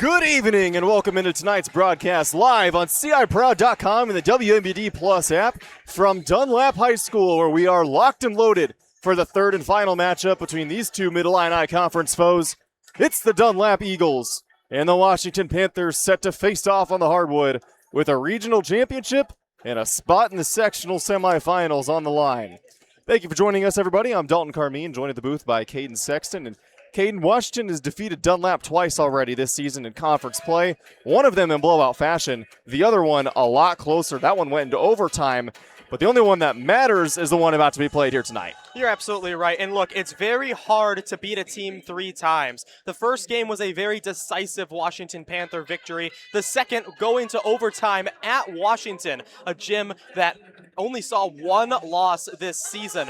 Good evening and welcome into tonight's broadcast live on CIProud.com and the WMBD Plus app from Dunlap High School, where we are locked and loaded for the third and final matchup between these two Mid-Illini Conference foes. It's the Dunlap Eagles and the Washington Panthers set to face off on the hardwood with a regional championship and a spot in the sectional semifinals on the line. Thank you for joining us, everybody. I'm Dalton Carmine, joined at the booth by Caden Sexton. And Caden, Washington has defeated Dunlap twice already this season in conference play. One of them in blowout fashion, the other one a lot closer. That one went into overtime, but the only one that matters is the one about to be played here tonight. You're absolutely right. And look, it's very hard to beat a team 3 times. The first game was a very decisive Washington Panther victory. The second going to overtime at Washington, a gym that only saw one loss this season.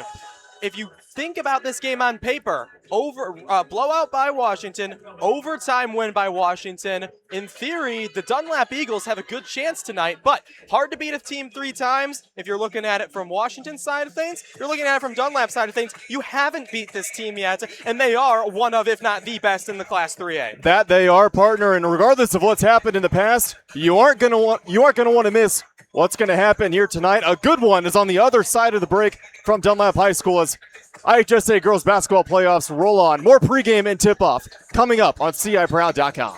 If you think about this game on paper, blowout by Washington, overtime win by Washington. In theory, the Dunlap Eagles have a good chance tonight, but hard to beat a team 3 times. If you're looking at it from Washington's side of things, you're looking at it from Dunlap's side of things. You haven't beat this team yet, and they are one of, if not the best in the Class 3A. That they are, partner, and regardless of what's happened in the past, you aren't going to want to miss what's going to happen here tonight. A good one is on the other side of the break from Dunlap High School as IHSA girls basketball playoffs roll on. More pregame and tip-off coming up on CIProud.com.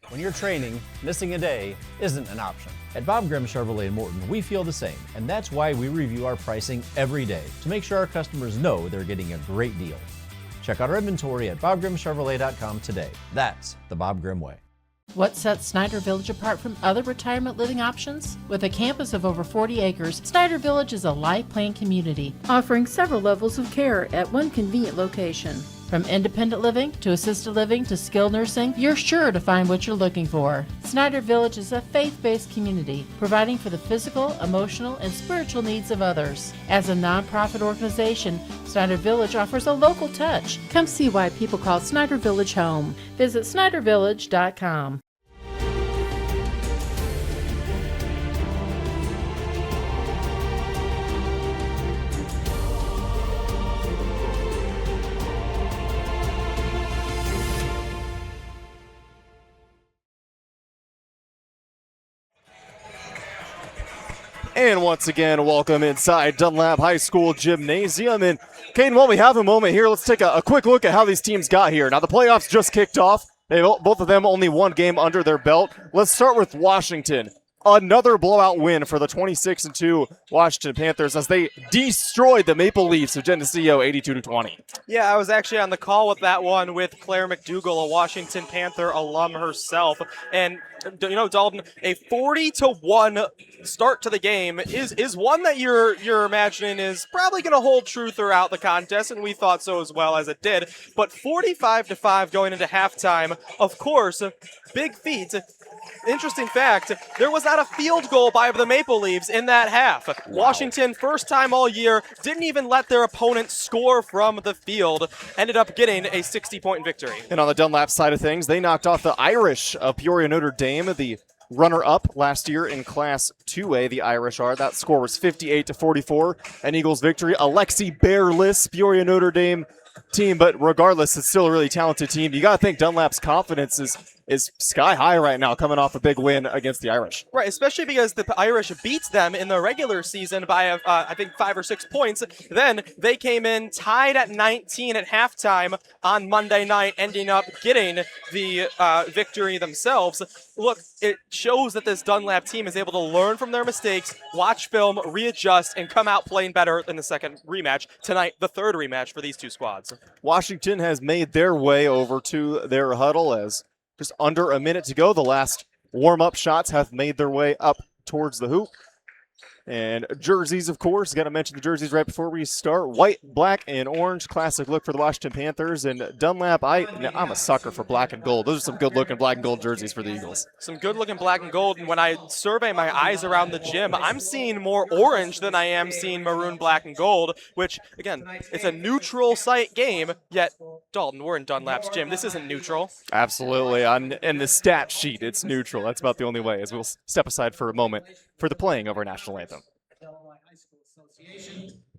When you're training, missing a day isn't an option. At Bob Grimm Chevrolet in Morton, we feel the same, and that's why we review our pricing every day to make sure our customers know they're getting a great deal. Check out our inventory at bobgrimmchevrolet.com today. That's the Bob Grimm way. What sets Snyder Village apart from other retirement living options? With a campus of over 40 acres, Snyder Village is a life plan community, offering several levels of care at one convenient location. From independent living to assisted living to skilled nursing, you're sure to find what you're looking for. Snyder Village is a faith-based community, providing for the physical, emotional, and spiritual needs of others. As a nonprofit organization, Snyder Village offers a local touch. Come see why people call Snyder Village home. Visit SnyderVillage.com. And once again, welcome inside Dunlap High School Gymnasium. And Caden, while we have a moment here, let's take a quick look at how these teams got here. Now, the playoffs just kicked off. Both of them only one game under their belt. Let's start with Washington. Another blowout win for the 26-2 Washington Panthers as they destroyed the Maple Leafs of Geneseo 82-20. Yeah, I was actually on the call with that one with Claire McDougall, a Washington Panther alum herself. And, you know, Dalton, a 40-1 start to the game is one that you're imagining is probably going to hold true throughout the contest, and we thought so as well as it did. But 45-5 going into halftime, of course, big feat. Interesting fact, there was not a field goal by the Maple Leafs in that half. Wow. Washington, first time all year, didn't even let their opponent score from the field, ended up getting a 60-point victory. And on the Dunlap side of things, they knocked off the Irish of Peoria Notre Dame, the runner-up last year in Class 2A, the Irish are. That score was 58-44, an Eagles victory. Alexi Bearless, Peoria Notre Dame team, but regardless, it's still a really talented team. You got to think Dunlap's confidence is sky high right now, coming off a big win against the Irish. Right, especially because the Irish beat them in the regular season by, I think, 5 or 6 points. Then they came in tied at 19 at halftime on Monday night, ending up getting the victory themselves. Look, it shows that this Dunlap team is able to learn from their mistakes, watch film, readjust, and come out playing better in the second rematch. Tonight, the third rematch for these two squads. Washington has made their way over to their huddle as just under a minute to go. The last warm-up shots have made their way up towards the hoop. And jerseys, of course, got to mention the jerseys right before we start. White, black, and orange. Classic look for the Washington Panthers. And Dunlap, I'm a sucker for black and gold. Those are some good-looking black and gold jerseys for the Eagles. Some good-looking black and gold. And when I survey my eyes around the gym, I'm seeing more orange than I am seeing maroon, black, and gold, which, again, it's a neutral site game. Yet, Dalton, we're in Dunlap's gym. This isn't neutral. Absolutely. In the stat sheet, it's neutral. That's about the only way, as we'll step aside for a moment for the playing of our national anthem.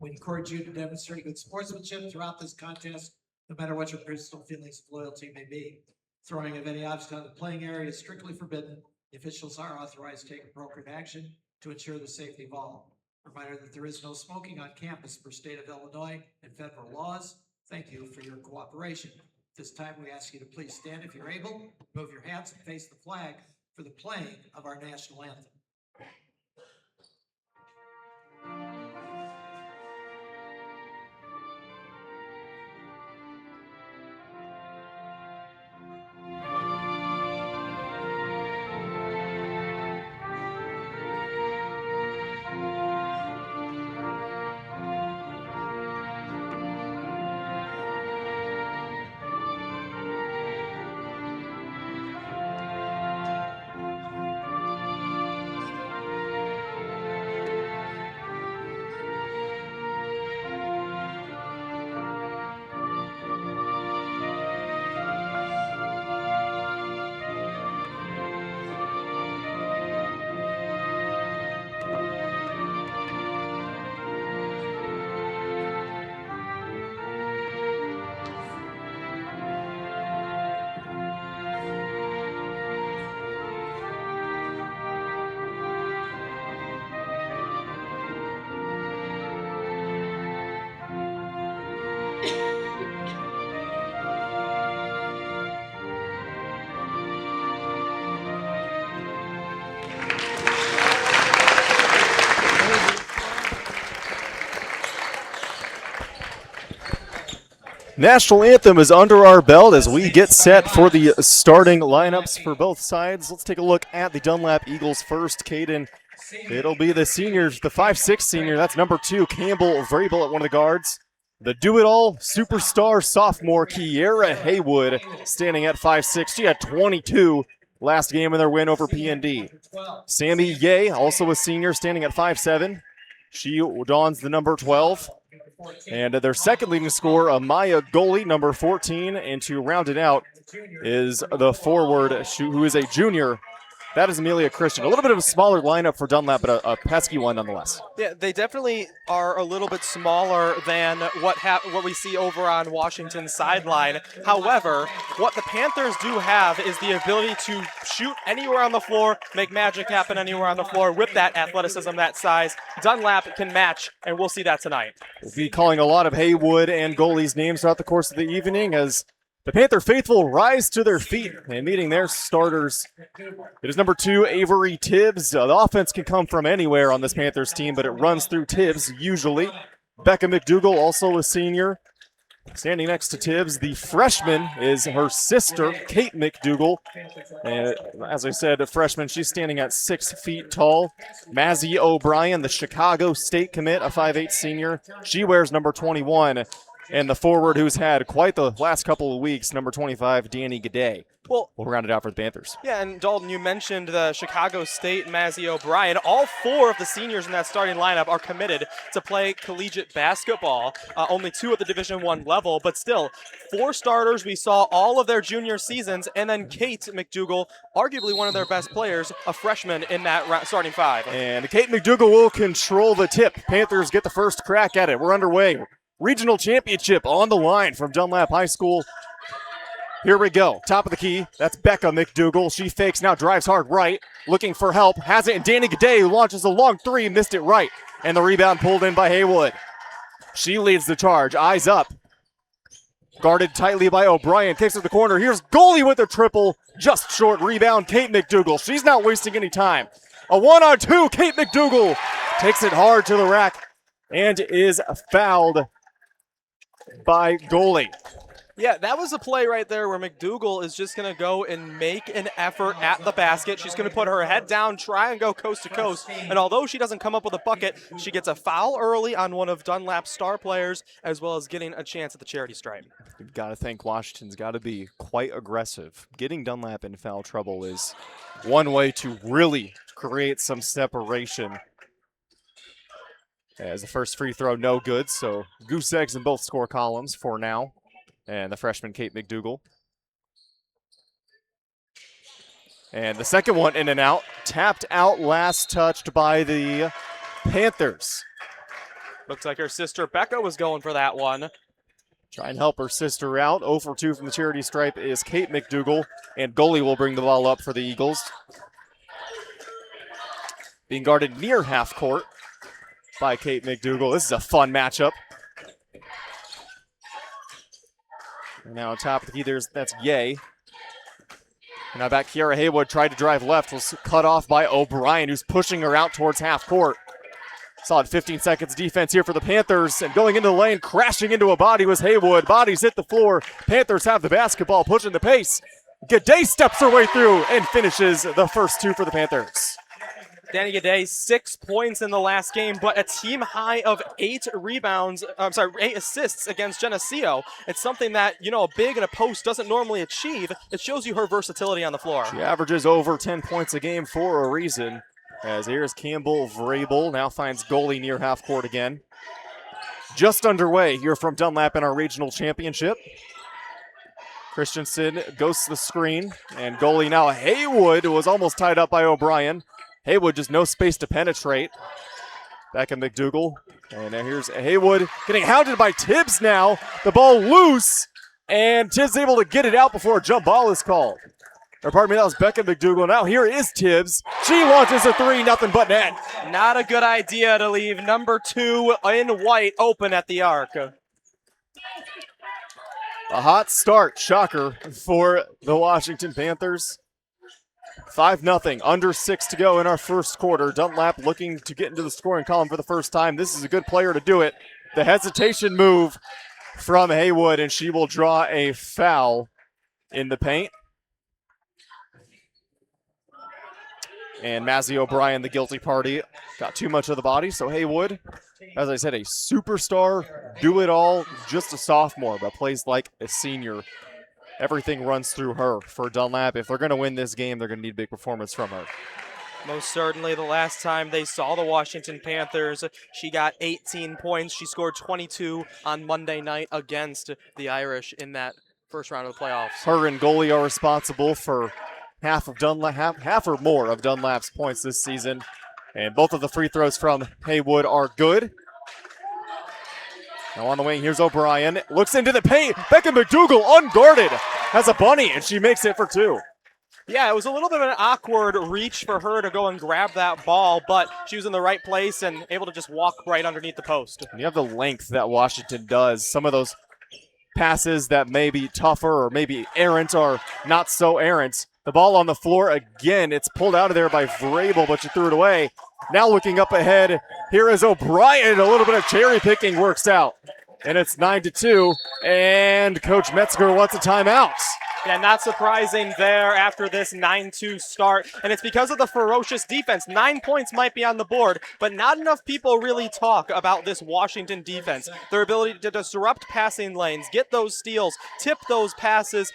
We encourage you to demonstrate good sportsmanship throughout this contest, no matter what your personal feelings of loyalty may be. Throwing of any object on the playing area is strictly forbidden. The officials are authorized to take appropriate action to ensure the safety of all. Reminder that there is no smoking on campus per state of Illinois and federal laws. Thank you for your cooperation. At this time, we ask you to please stand if you're able, move your hands and face the flag for the playing of our national anthem. National anthem is under our belt as we get set for the starting lineups for both sides. Let's take a look at the Dunlap Eagles first. Caden, it'll be the seniors, the 5'6" senior. That's number 2, Campbell Vrabel at one of the guards. The do-it-all superstar sophomore, Kiera Haywood, standing at 5'6". She had 22 last game in their win over PND. Sammy Ye, also a senior, standing at 5'7". She dons the number 12. And their second leading scorer, Maya Goalie, number 14. And to round it out is the forward, who is a junior. That is Amelia Christian. A little bit of a smaller lineup for Dunlap, but a pesky one nonetheless. Yeah, they definitely are a little bit smaller than what we see over on Washington's sideline. However, what the Panthers do have is the ability to shoot anywhere on the floor, make magic happen anywhere on the floor with that athleticism, that size. Dunlap can match, and we'll see that tonight. We'll be calling a lot of Haywood and goalies' names throughout the course of the evening as the Panther faithful rise to their feet and meeting their starters. It is number 2, Avery Tibbs. The offense can come from anywhere on this Panthers team, but it runs through Tibbs usually. Becca McDougall, also a senior. Standing next to Tibbs, the freshman is her sister, Kate McDougall. And as I said, a freshman, she's standing at 6 feet tall. Mazzie O'Brien, the Chicago State commit, a 5'8" senior. She wears number 21. And the forward who's had quite the last couple of weeks, number 25, Danny G'day. Well, we'll round it out for the Panthers. Yeah, and Dalton, you mentioned the Chicago State Mazzie O'Brien. All 4 of the seniors in that starting lineup are committed to play collegiate basketball. Only 2 at the Division I level, but still, 4 starters. We saw all of their junior seasons, and then Kate McDougall, arguably one of their best players, a freshman in that starting 5. And Kate McDougall will control the tip. Panthers get the first crack at it. We're underway. Regional championship on the line from Dunlap High School. Here we go. Top of the key. That's Becca McDougall. She fakes now, drives hard right, looking for help. Has it, and Danny G'day, who launches a long 3, missed it right. And the rebound pulled in by Haywood. She leads the charge. Eyes up. Guarded tightly by O'Brien. Kicks to the corner. Here's goalie with a triple. Just short rebound, Kate McDougall. She's not wasting any time. A 1-on-2. Kate McDougall takes it hard to the rack and is fouled by goalie. Yeah, that was a play right there where McDougall is just going to go and make an effort at the basket. She's going to put her head down, try and go coast to coast. And although she doesn't come up with a bucket, she gets a foul early on one of Dunlap's star players, as well as getting a chance at the charity stripe. You've got to think Washington's got to be quite aggressive. Getting Dunlap in foul trouble is one way to really create some separation. As the first free throw, no good, so goose eggs in both score columns for now. And the freshman, Kate McDougall. And the second one in and out. Tapped out, last touched by the Panthers. Looks like her sister Becca was going for that one. Try and help her sister out. 0 for 2 from the charity stripe is Kate McDougal, and goalie will bring the ball up for the Eagles. Being guarded near half court by Kate McDougal. This is a fun matchup. And now on top of the key, that's Ye. And now back, Kiara Haywood tried to drive left, was cut off by O'Brien, who's pushing her out towards half court. Solid 15 seconds defense here for the Panthers, and going into the lane, crashing into a body was Haywood. Bodies hit the floor. Panthers have the basketball, pushing the pace. Gaudet steps her way through and finishes the first 2 for the Panthers. Danny Gaudet, 6 points in the last game, but a team high of 8 assists against Geneseo. It's something that, a big and a post doesn't normally achieve. It shows you her versatility on the floor. She averages over 10 points a game for a reason. As here's Campbell Vrabel, now finds goalie near half court again. Just underway here from Dunlap in our regional championship. Christensen goes to the screen, and goalie now Haywood was almost tied up by O'Brien. Haywood just no space to penetrate. Back at McDougal, and here's Haywood getting hounded by Tibbs now. The ball loose, and Tibbs able to get it out before a jump ball is called. Or pardon me, that was Becca McDougal. Now here is Tibbs. She launches a 3, nothing but net. Not a good idea to leave number 2 in white open at the arc. A hot start, shocker, for the Washington Panthers. 5-0, under 6 to go in our first quarter. Dunlap looking to get into the scoring column for the first time. This is a good player to do it. The hesitation move from Haywood, and she will draw a foul in the paint. And Mazzy O'Brien, the guilty party, got too much of the body. So Haywood, as I said, a superstar, do-it-all, just a sophomore, but plays like a senior. Everything runs through her for Dunlap. If they're going to win this game, they're going to need a big performance from her. Most certainly. The last time they saw the Washington Panthers, she got 18 points. She scored 22 on Monday night against the Irish in that first round of the playoffs. Her and goalie are responsible for half or more of Dunlap's points this season. And both of the free throws from Haywood are good. Now on the wing, here's O'Brien. Looks into the paint. Becca McDougal, unguarded, has a bunny, and she makes it for 2. Yeah, it was a little bit of an awkward reach for her to go and grab that ball, but she was in the right place and able to just walk right underneath the post. And you have the length that Washington does. Some of those passes that may be tougher or maybe errant are not so errant. The ball on the floor again. It's pulled out of there by Vrabel, but she threw it away. Now looking up ahead, here is O'Brien. A little bit of cherry picking works out. And it's 9-2, and Coach Metzger wants a timeout. Yeah, not surprising there after this 9-2 start. And it's because of the ferocious defense. 9 points might be on the board, but not enough people really talk about this Washington defense. Their ability to disrupt passing lanes, get those steals, tip those passes,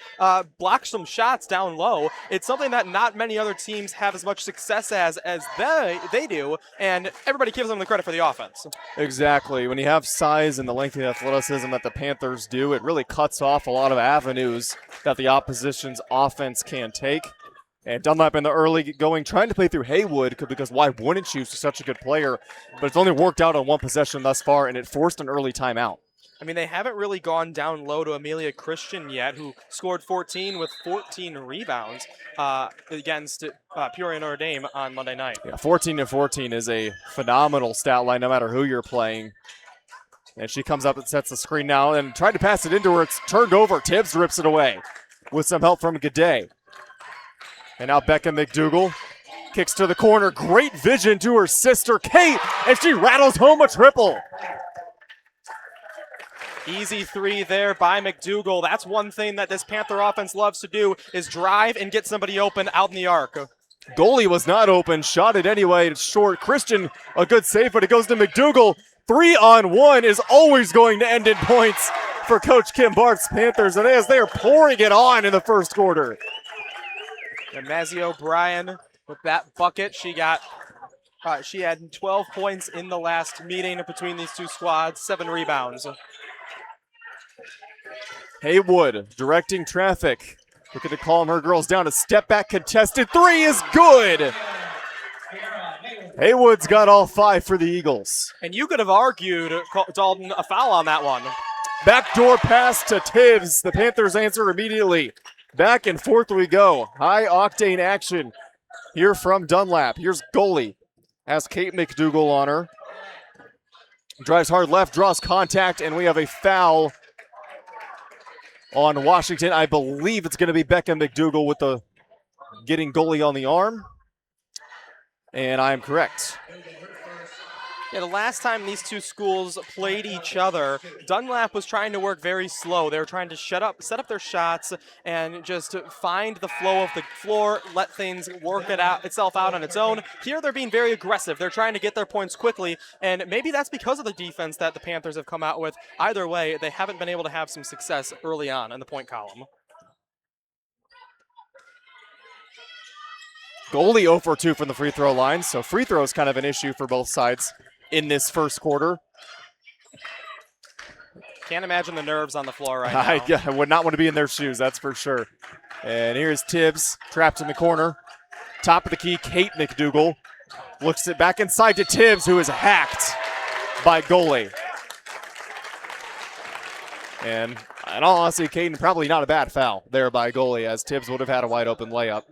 block some shots down low. It's something that not many other teams have as much success as they do, and everybody gives them the credit for the offense. Exactly. When you have size and the length and athleticism that the Panthers do, it really cuts off a lot of avenues that the opposition's offense can take. And Dunlap in the early going, trying to play through Haywood, because why wouldn't you? She's such a good player. But it's only worked out on one possession thus far, and it forced an early timeout. I mean, they haven't really gone down low to Amelia Christian yet, who scored 14 with 14 rebounds against Peoria Notre Dame on Monday night. Yeah, 14-14 is a phenomenal stat line no matter who you're playing. And she comes up and sets the screen now and tried to pass it into her. It's turned over. Tibbs rips it away with some help from Gaudet. And now Becca McDougal kicks to the corner. Great vision to her sister, Kate, and she rattles home a triple. Easy 3 there by McDougal. That's one thing that this Panther offense loves to do, is drive and get somebody open out in the arc. Goalie was not open. Shot it anyway. It's short. Christian, a good save, but it goes to McDougal. 3-on-1 is always going to end in points for Coach Kim Bart's Panthers, and as they are pouring it on in the first quarter. And Mazzy O'Brien with that bucket, she had 12 points in the last meeting between these two squads, 7 rebounds. Haywood directing traffic. Looking to calm her girls down. A step back contested 3 is good. Haywood's got all 5 for the Eagles. And you could have argued, Dalton, a foul on that one. Backdoor pass to Tibbs. The Panthers answer immediately. Back and forth we go. High octane action here from Dunlap. Here's goalie. Has Kate McDougal on her. Drives hard left, draws contact, and we have a foul on Washington. I believe it's going to be Becca McDougal with the getting goalie on the arm. And I am correct. Yeah, the last time these two schools played each other, Dunlap was trying to work very slow. They were trying to set up their shots and just find the flow of the floor, let things work itself out on its own. Here they're being very aggressive. They're trying to get their points quickly, and maybe that's because of the defense that the Panthers have come out with. Either way, they haven't been able to have some success early on in the point column. Goalie 0 for 2 from the free throw line, so free throw is kind of an issue for both sides in this first quarter. Can't imagine the nerves on the floor right now. I would not want to be in their shoes, that's for sure. And here's Tibbs, trapped in the corner. Top of the key, Kate McDougal. Looks it back inside to Tibbs, who is hacked by goalie. And in all honesty, Caden, probably not a bad foul there by goalie, as Tibbs would have had a wide open layup.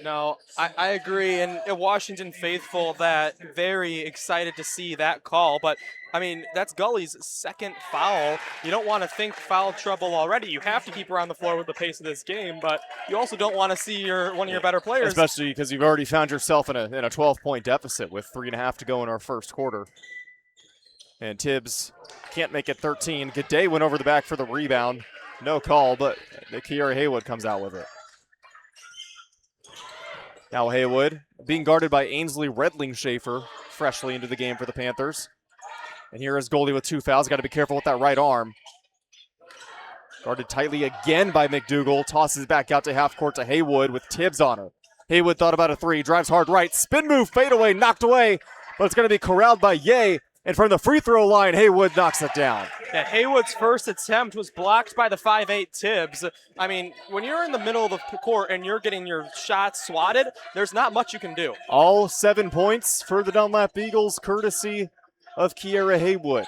No, I agree, and Washington faithful that very excited to see that call, but I mean, that's Gully's second foul. You don't want to think foul trouble already. You have to keep her on the floor with the pace of this game, but you also don't want to see one of your better players. Especially because you've already found yourself in a 12-point deficit with 3.5 to go in our first quarter. And Tibbs can't make it 13. G'day went over the back for the rebound. No call, but Kiara Haywood comes out with it. Now Haywood being guarded by Ainsley Redling-Schaefer, freshly into the game for the Panthers. And here is Goldie with 2 fouls. Got to be careful with that right arm. Guarded tightly again by McDougal. Tosses back out to half court to Haywood with Tibbs on her. Haywood thought about a 3. Drives hard right. Spin move, fade away, knocked away. But it's going to be corralled by Ye. And from the free throw line, Haywood knocks it down. Yeah, Haywood's first attempt was blocked by the 5'8 Tibbs. I mean, when you're in the middle of the court and you're getting your shots swatted, there's not much you can do. All 7 points for the Dunlap Eagles, courtesy of Kiara Haywood.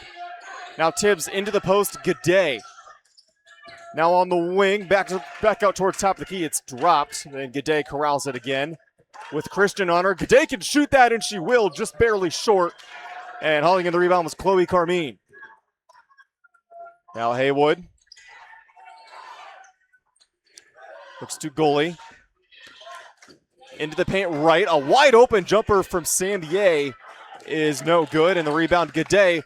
Now Tibbs into the post, G'day. Now on the wing, back out towards top of the key, it's dropped. And G'day corrals it again with Christian on her. G'day can shoot that, and she will, just barely short. And hauling in the rebound was Chloe Carmine. Now Haywood. Looks to goalie. Into the paint right. A wide open jumper from Sandier is no good. And the rebound, G'day.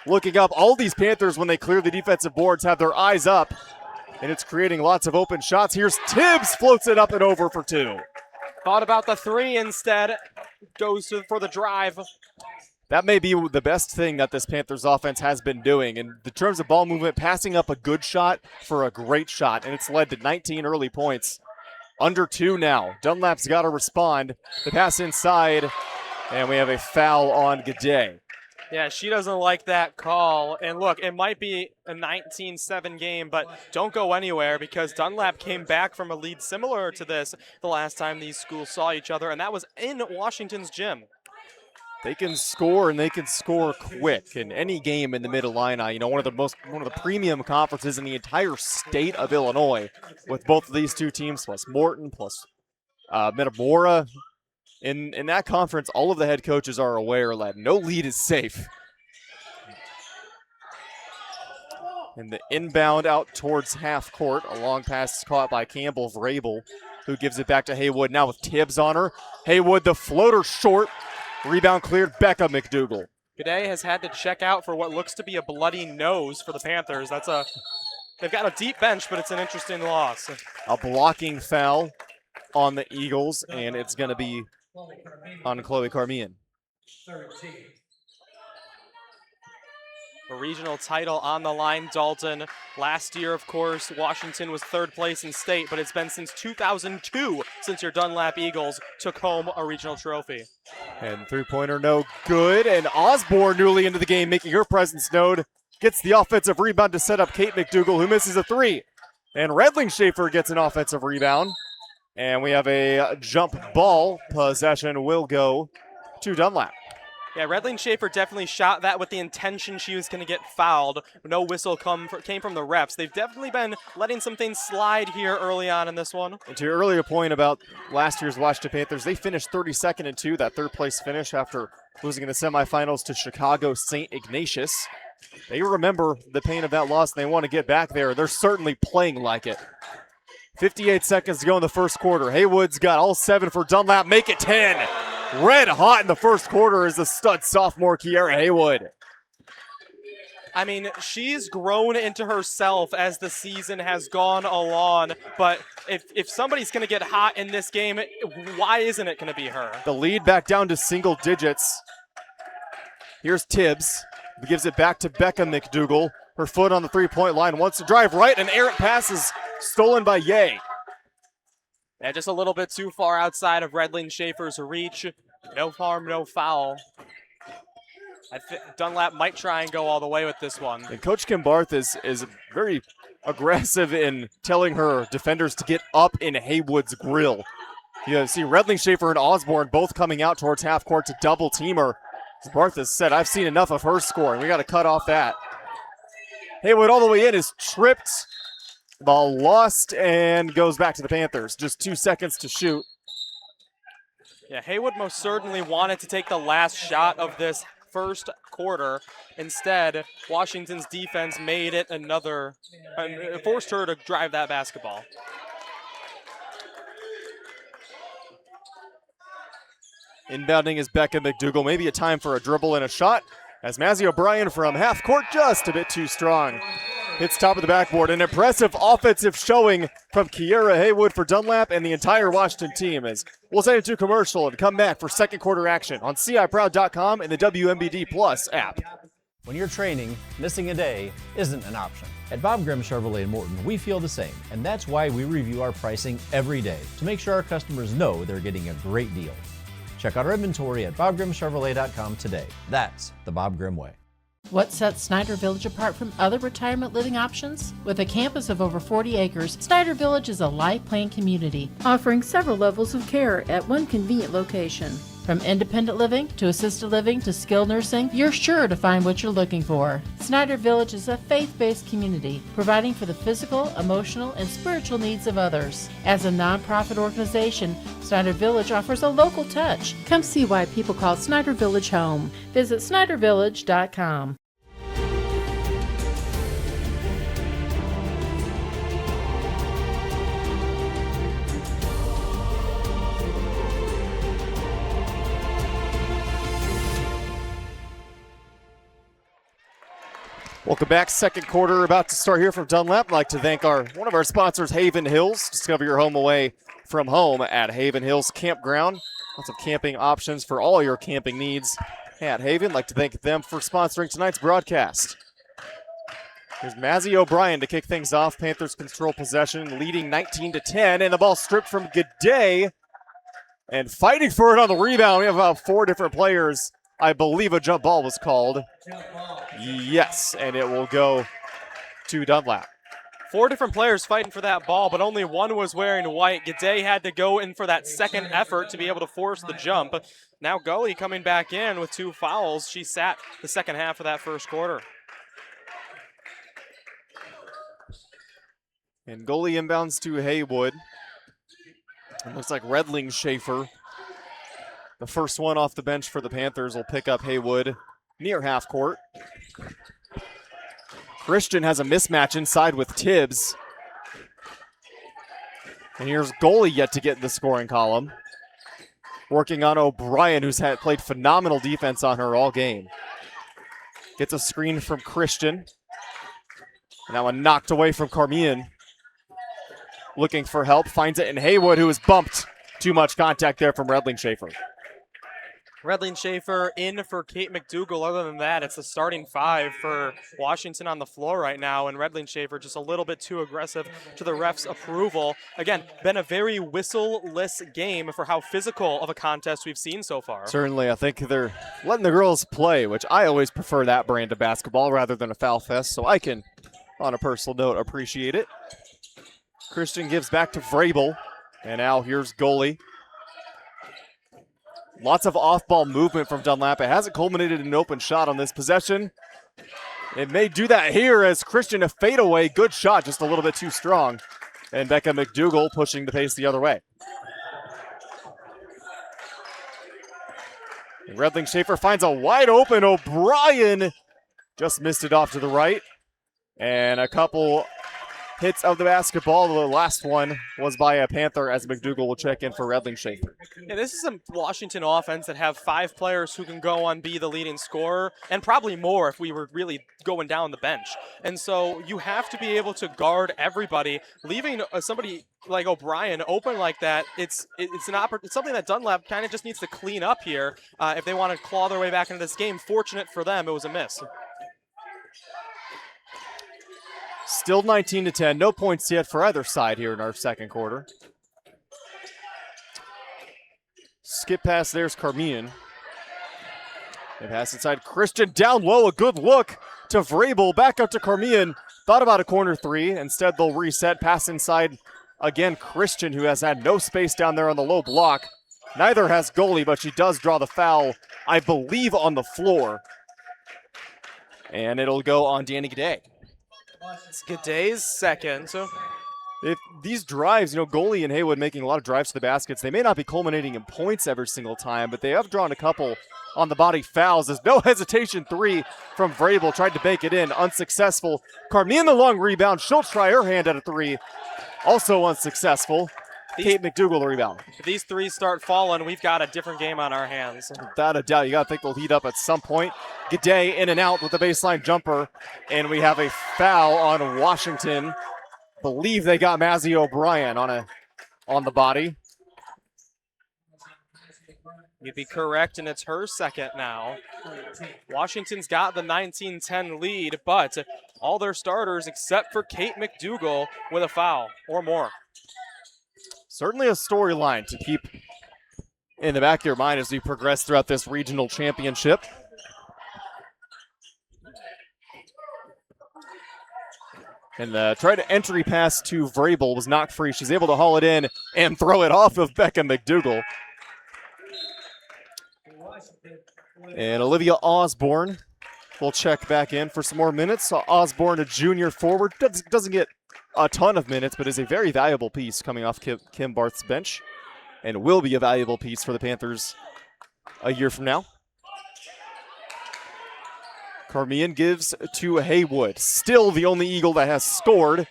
Looking up, all these Panthers, when they clear the defensive boards, have their eyes up. And it's creating lots of open shots. Here's Tibbs, floats it up and over for 2. Thought about the 3 instead. Goes for the drive. That may be the best thing that this Panthers offense has been doing. In the terms of ball movement, passing up a good shot for a great shot. And it's led to 19 early points. Under 2 now. Dunlap's got to respond. The pass inside. And we have a foul on G'day. Yeah, she doesn't like that call. And look, it might be a 19-7 game, but don't go anywhere because Dunlap came back from a lead similar to this the last time these schools saw each other, and that was in Washington's gym. They can score, and they can score quick in any game in the Mid-Illini. One of the premium conferences in the entire state of Illinois, with both of these two teams, plus Morton, plus Metamora. In that conference, all of the head coaches are aware that no lead is safe. And the inbound out towards half court. A long pass is caught by Campbell Vrabel, who gives it back to Haywood now with Tibbs on her. Haywood, the floater short. Rebound cleared, Becca McDougal. G'day has had to check out for what looks to be a bloody nose for the Panthers. They've got a deep bench, but it's an interesting loss. A blocking foul on the Eagles, and it's going to be on Chloe Carmian. A regional title on the line, Dalton. Last year, of course, Washington was 3rd place in state, but it's been since 2002 since your Dunlap Eagles took home a regional trophy. And three-pointer no good, and Osborne newly into the game, making her presence known, gets the offensive rebound to set up Kate McDougal, who misses a 3. And Redling-Schaefer gets an offensive rebound. And we have a jump ball. Possession will go to Dunlap. Yeah, Redline Schaefer definitely shot that with the intention she was going to get fouled. No whistle came from the refs. They've definitely been letting some things slide here early on in this one. And to your earlier point about last year's Washington Panthers, they finished 32nd and 2, that third-place finish after losing in the semifinals to Chicago St. Ignatius. They remember the pain of that loss, and they want to get back there. They're certainly playing like it. 58 seconds to go in the first quarter. Haywood's got all 7 for Dunlap. Make it 10. Red hot in the first quarter is the stud sophomore Kiera Haywood. I mean, she's grown into herself as the season has gone along, but if somebody's going to get hot in this game, why isn't it going to be her? The lead back down to single digits. Here's Tibbs. Gives it back to Becca McDougal. Her foot on the three-point line. Wants to drive right. An errant pass is stolen by Ye. Yeah, just a little bit too far outside of Redline Schaefer's reach. No harm, no foul. I think Dunlap might try and go all the way with this one. And Coach Kim Barth is very aggressive in telling her defenders to get up in Haywood's grill. You see Redline Schaefer and Osborne both coming out towards half court to double team her. As Barth has said, I've seen enough of her scoring. We got to cut off that. Haywood all the way in is tripped. Ball lost and goes back to the Panthers. Just 2 seconds to shoot. Yeah, Haywood most certainly wanted to take the last shot of this first quarter. Instead, Washington's defense made it forced her to drive that basketball. Inbounding is Becca McDougal. Maybe a time for a dribble and a shot. As Mazzy O'Brien from half court, just a bit too strong. Hits top of the backboard. An impressive offensive showing from Kiera Haywood for Dunlap and the entire Washington team. As we'll send it to commercial and come back for second quarter action on CIProud.com and the WMBD Plus app. When you're training, missing a day isn't an option. At Bob Grimm Chevrolet in Morton, we feel the same, and that's why we review our pricing every day to make sure our customers know they're getting a great deal. Check out our inventory at BobGrimmChevrolet.com today. That's the Bob Grimm way. What sets Snyder Village apart from other retirement living options? With a campus of over 40 acres, Snyder Village is a life plan community, offering several levels of care at one convenient location. From independent living to assisted living to skilled nursing, you're sure to find what you're looking for. Snyder Village is a faith-based community, providing for the physical, emotional, and spiritual needs of others. As a nonprofit organization, Snyder Village offers a local touch. Come see why people call Snyder Village home. Visit SnyderVillage.com. Welcome back. Second quarter about to start here from Dunlap. I'd like to thank one of our sponsors, Haven Hills. Discover your home away from home at Haven Hills Campground. Lots of camping options for all your camping needs at Haven. I'd like to thank them for sponsoring tonight's broadcast. Here's Mazzy O'Brien to kick things off. Panthers control possession, leading 19-10, and the ball stripped from G'day. And fighting for it on the rebound. We have about 4 different players. I believe a jump ball was called. Yes, and it will go to Dunlap. 4 different players fighting for that ball, but only one was wearing white. G'day had to go in for that second effort to be able to force the jump. Now Gully coming back in with 2 fouls. She sat the second half of that first quarter. And goalie inbounds to Haywood. It looks like Redline Schaefer, the first one off the bench for the Panthers, will pick up Haywood near half court. Christian has a mismatch inside with Tibbs. And here's goalie yet to get in the scoring column. Working on O'Brien, who's played phenomenal defense on her all game. Gets a screen from Christian. Now a knocked away from Carmian. Looking for help, finds it in Haywood, who is bumped. Too much contact there from Redline Schaefer. Redline Schaefer in for Kate McDougal. Other than that, it's the starting 5 for Washington on the floor right now, and Redline Schaefer just a little bit too aggressive to the refs' approval. Again, been a very whistle-less game for how physical of a contest we've seen so far. Certainly, I think they're letting the girls play, which I always prefer that brand of basketball rather than a foul fest, so I can, on a personal note, appreciate it. Christian gives back to Vrabel, and now here's goalie. Lots of off-ball movement from Dunlap. It hasn't culminated in an open shot on this possession. It may do that here as Christian a fadeaway. Good shot, just a little bit too strong. And Becca McDougal pushing the pace the other way. Redling Schaefer finds a wide open O'Brien. Just missed it off to the right. And a couple hits of the basketball. The last one was by a Panther as McDougal will check in for Redling Schaefer. Yeah, this is a Washington offense that have 5 players who can go on be the leading scorer, and probably more if we were really going down the bench. And so you have to be able to guard everybody. Leaving somebody like O'Brien open like that, it's something that Dunlap kind of just needs to clean up here if they want to claw their way back into this game. Fortunate for them, it was a miss. Still 19-10. No points yet for either side here in our second quarter. Skip pass, there's Carmian. They pass inside Christian down low. A good look to Vrabel. Back up to Carmian. Thought about a corner three. Instead, they'll reset. Pass inside again. Christian, who has had no space down there on the low block. Neither has goalie, but she does draw the foul, I believe, on the floor. And it'll go on Danny G'day. It's G'day's second. So if these drives, goalie and Haywood making a lot of drives to the baskets, they may not be culminating in points every single time, but they have drawn a couple on the body fouls. There's no hesitation three from Vrabel. Tried to bake it in, unsuccessful. Carmian the long rebound. She'll try her hand at a three. Also unsuccessful. Kate McDougal the rebound. If these threes start falling, we've got a different game on our hands. Without a doubt. You got to think they'll heat up at some point. G'day in and out with the baseline jumper. And we have a foul on Washington. Believe they got Mazzy O'Brien on the body. You'd be correct, and it's her second now. Washington's got the 19-10 lead, but all their starters except for Kate McDougal with a foul or more. Certainly a storyline to keep in the back of your mind as we progress throughout this regional championship. And the try to entry pass to Vrabel was knocked free. She's able to haul it in and throw it off of Becca McDougal. And Olivia Osborne will check back in for some more minutes. So Osborne, a junior forward, doesn't get a ton of minutes, but is a very valuable piece coming off Kim Barth's bench and will be a valuable piece for the Panthers a year from now. Carmian gives to Haywood. Still the only Eagle that has scored.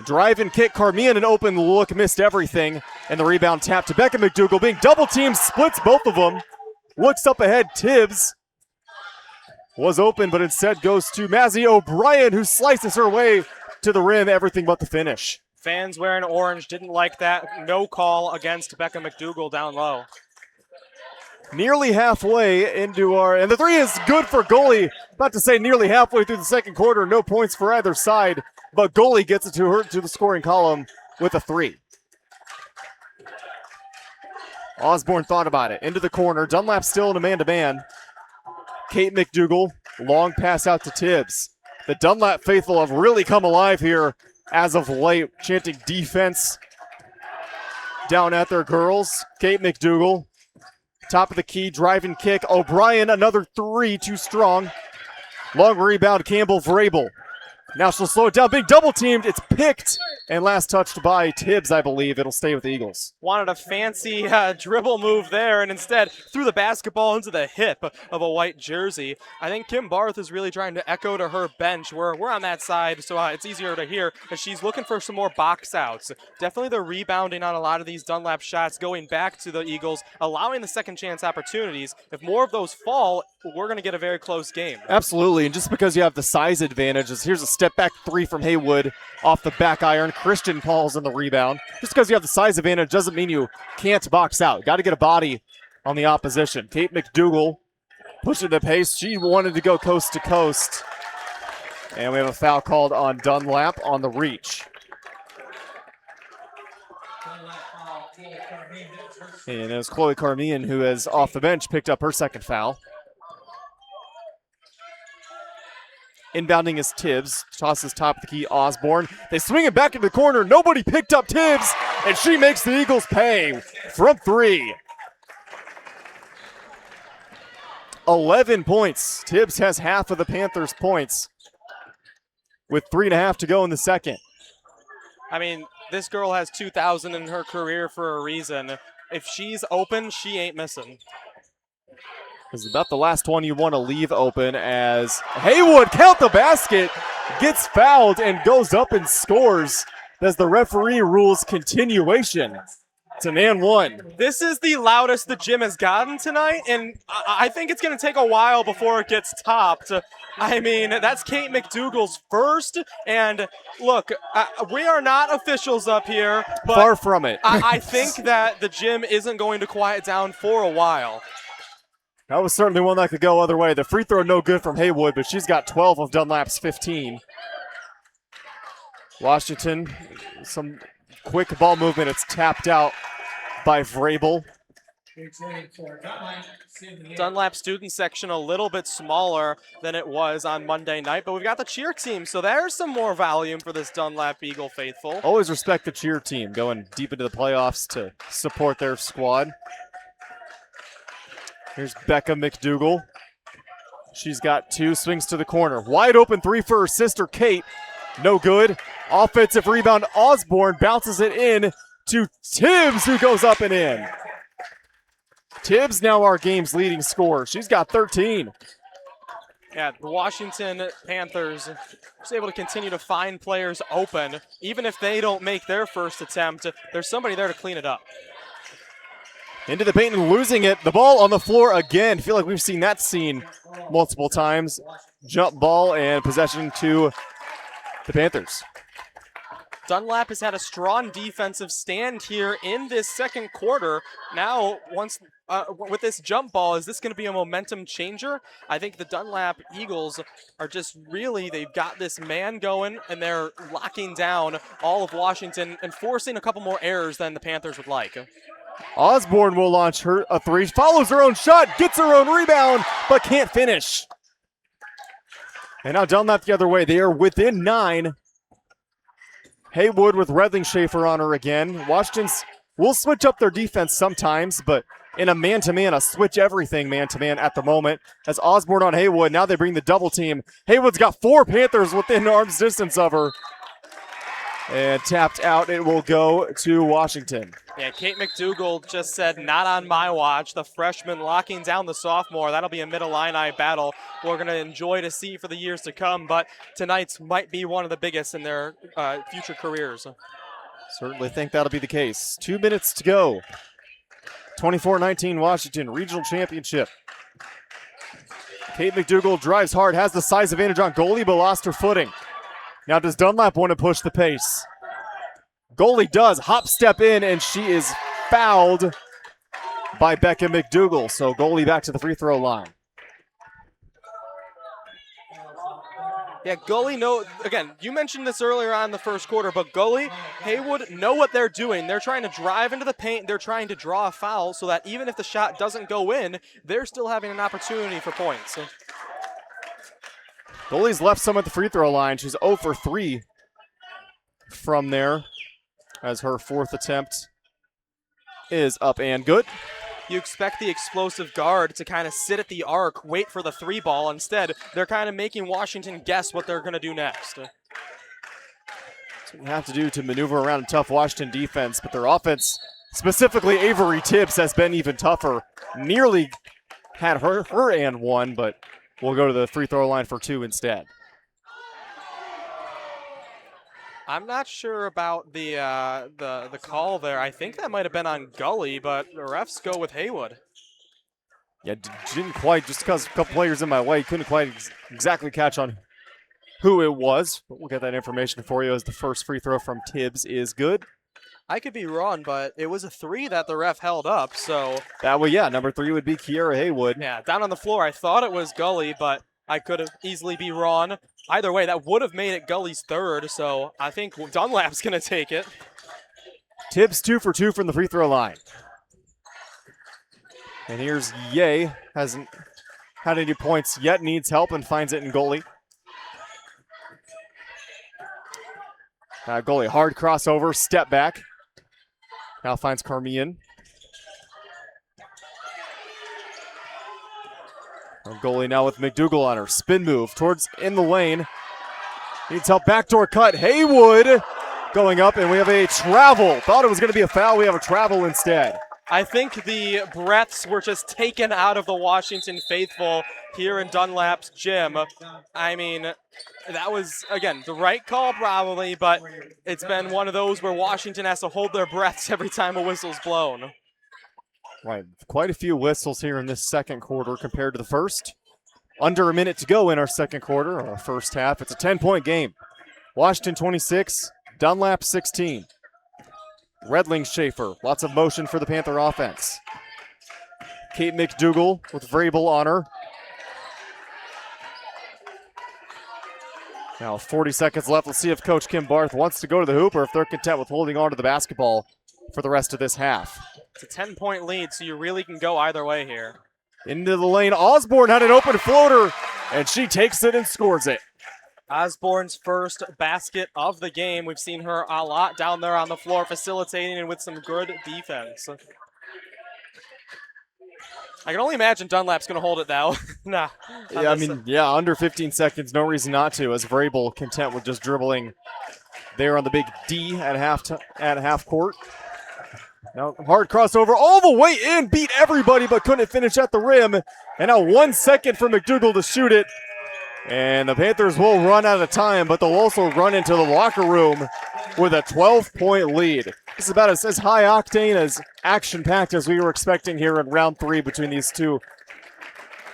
Drive and kick. Carmian, an open look, missed everything. And the rebound tap to Becca McDougal. Being double teamed, splits both of them. Looks up ahead. Tibbs was open, but instead goes to Mazzy O'Brien, who slices her way to the rim. Everything but the finish. Fans wearing orange didn't like that. No call against Becca McDougal down low. Nearly halfway into and the three is good for goalie. About to say nearly halfway through the second quarter. No points for either side, but goalie gets it to the scoring column with a three. Osborne thought about it. Into the corner. Dunlap still in a man-to-man. Kate McDougal, long pass out to Tibbs. The Dunlap faithful have really come alive here as of late, chanting defense down at their girls. Kate McDougal, top of the key, drive and kick. O'Brien, another three, too strong. Long rebound, Campbell Vrabel. Now she'll slow it down. Big double teamed. It's picked and last touched by Tibbs, I believe. It'll stay with the Eagles. Wanted a fancy dribble move there and instead threw the basketball into the hip of a white jersey. I think Kim Barth is really trying to echo to her bench where we're on that side, so it's easier to hear as she's looking for some more box outs. Definitely the rebounding on a lot of these Dunlap shots going back to the Eagles, allowing the second chance opportunities. If more of those fall, we're going to get a very close game. Absolutely, and just because you have the size advantage, here's a step back three from Haywood off the back iron. Christian Paul's in the rebound. Just because you have the size advantage doesn't mean you can't box out. Got to get a body on the opposition. Kate McDougal pushing the pace. She wanted to go coast to coast. And we have a foul called on Dunlap on the reach. And it was Chloe Carmian who is off the bench, picked up her second foul. Inbounding is Tibbs. Tosses top of the key, Osborne. They swing it back into the corner. Nobody picked up Tibbs, and she makes the Eagles pay from three. 11 points. Tibbs has half of the Panthers' points with 3.5 to go in the second. I mean, this girl has 2,000 in her career for a reason. If she's open, she ain't missing. This is about the last one you want to leave open as Haywood, count the basket, gets fouled and goes up and scores as the referee rules continuation. It's an and one. This is the loudest the gym has gotten tonight, and I think it's going to take a while before it gets topped. I mean, that's Kate McDougal's first, and look, we are not officials up here, but far from it. I think that the gym isn't going to quiet down for a while. That was certainly one that could go other way. The free throw no good from Haywood, but she's got 12 of Dunlap's 15. Washington, some quick ball movement. It's tapped out by Vrabel. Dunlap student section a little bit smaller than it was on Monday night, but we've got the cheer team, so there's some more volume for this Dunlap Eagle faithful. Always respect the cheer team, going deep into the playoffs to support their squad. Here's Becca McDougal. She's got 2, swings to the corner. Wide open 3 for her sister Kate. No good. Offensive rebound, Osborne bounces it in to Tibbs, who goes up and in. Tibbs now our game's leading scorer. She's got 13. Yeah, the Washington Panthers was able to continue to find players open. Even if they don't make their first attempt, there's somebody there to clean it up. Into the paint and losing it. The ball on the floor again. Feel like we've seen that scene multiple times. Jump ball and possession to the Panthers. Dunlap has had a strong defensive stand here in this second quarter. Now, with this jump ball, is this going to be a momentum changer? I think the Dunlap Eagles are just really, they've got this man going, and they're locking down all of Washington and forcing a couple more errors than the Panthers would like. Osborne will launch a 3, follows her own shot, gets her own rebound, but can't finish. And now Dunlap the other way. They are within 9. Haywood with Redling-Schaefer on her again. Washington's will switch up their defense sometimes, but in a man-to-man, a switch everything man-to-man at the moment. As Osborne on Haywood, now they bring the double team. Haywood's got 4 Panthers within arm's distance of her. And tapped out, it will go to Washington. Yeah, Kate McDougal just said, not on my watch. The freshman locking down the sophomore. That'll be a Mid-Illini battle we're going to enjoy to see for the years to come, but tonight's might be one of the biggest in their future careers. Certainly think that'll be the case. 2 minutes to go. 24-19 Washington Regional Championship. Kate McDougal drives hard, has the size advantage on goalie, but lost her footing. Now does Dunlap want to push the pace? Goalie does, hop step in, and she is fouled by Becca McDougal. So goalie back to the free throw line. Yeah, goalie, again, you mentioned this earlier on in the first quarter, but goalie, Haywood know what they're doing. They're trying to drive into the paint. They're trying to draw a foul so that even if the shot doesn't go in, they're still having an opportunity for points. Goalie's left some at the free throw line. She's 0 for 3 from there as her 4th attempt is up and good. You expect the explosive guard to kind of sit at the arc, wait for the 3 ball. Instead, they're kind of making Washington guess what they're going to do next. That's what you have to do to maneuver around a tough Washington defense, but their offense, specifically Avery Tibbs, has been even tougher. Nearly had her and 1, but we'll go to the free throw line for 2 instead. I'm not sure about the call there. I think that might have been on Gully, but the refs go with Haywood. Yeah, didn't quite, just because a couple players in my way, couldn't quite exactly catch on who it was, but we'll get that information for you as the first free throw from Tibbs is good. I could be wrong, but it was a 3 that the ref held up, so. That way, yeah, number 3 would be Kiera Haywood. Yeah, down on the floor, I thought it was Gully, but I could have easily be wrong. Either way, that would have made it Gully's 3rd, so I think Dunlap's going to take it. Tibbs 2 for 2 from the free throw line. And here's Ye, hasn't had any points yet, needs help and finds it in goalie. Goalie, hard crossover, step back. Now finds Carmian. Our goalie now with McDougal on her. Spin move towards in the lane. Needs help. Backdoor cut. Haywood going up, and we have a travel. Thought it was going to be a foul. We have a travel instead. I think the breaths were just taken out of the Washington faithful here in Dunlap's gym. I mean, that was, again, the right call probably, but it's been one of those where Washington has to hold their breaths every time a whistle's blown. Right, quite a few whistles here in this second quarter compared to the first. Under a minute to go in our second quarter, or our first half. It's a 10-point game. Washington 26, Dunlap 16. Redling Schaefer, lots of motion for the Panther offense. Kate McDougal with Vrabel on her. Now 40 seconds left. Let's see if Coach Kim Barth wants to go to the hoop or if they're content with holding on to the basketball for the rest of this half. It's a 10-point lead, so you really can go either way here. Into the lane. Osborne had an open floater, and she takes it and scores it. Osborne's first basket of the game. We've seen her a lot down there on the floor facilitating and with some good defense. I can only imagine Dunlap's going to hold it now. Under 15 seconds, no reason not to, as Vrabel content with just dribbling there on the big D at half court. Now, hard crossover all the way in, beat everybody but couldn't finish at the rim. And now 1 second for McDougal to shoot it. And the Panthers will run out of time, but they'll also run into the locker room with a 12-point lead. This is about as high octane, as action-packed as we were expecting here in round 3 between these two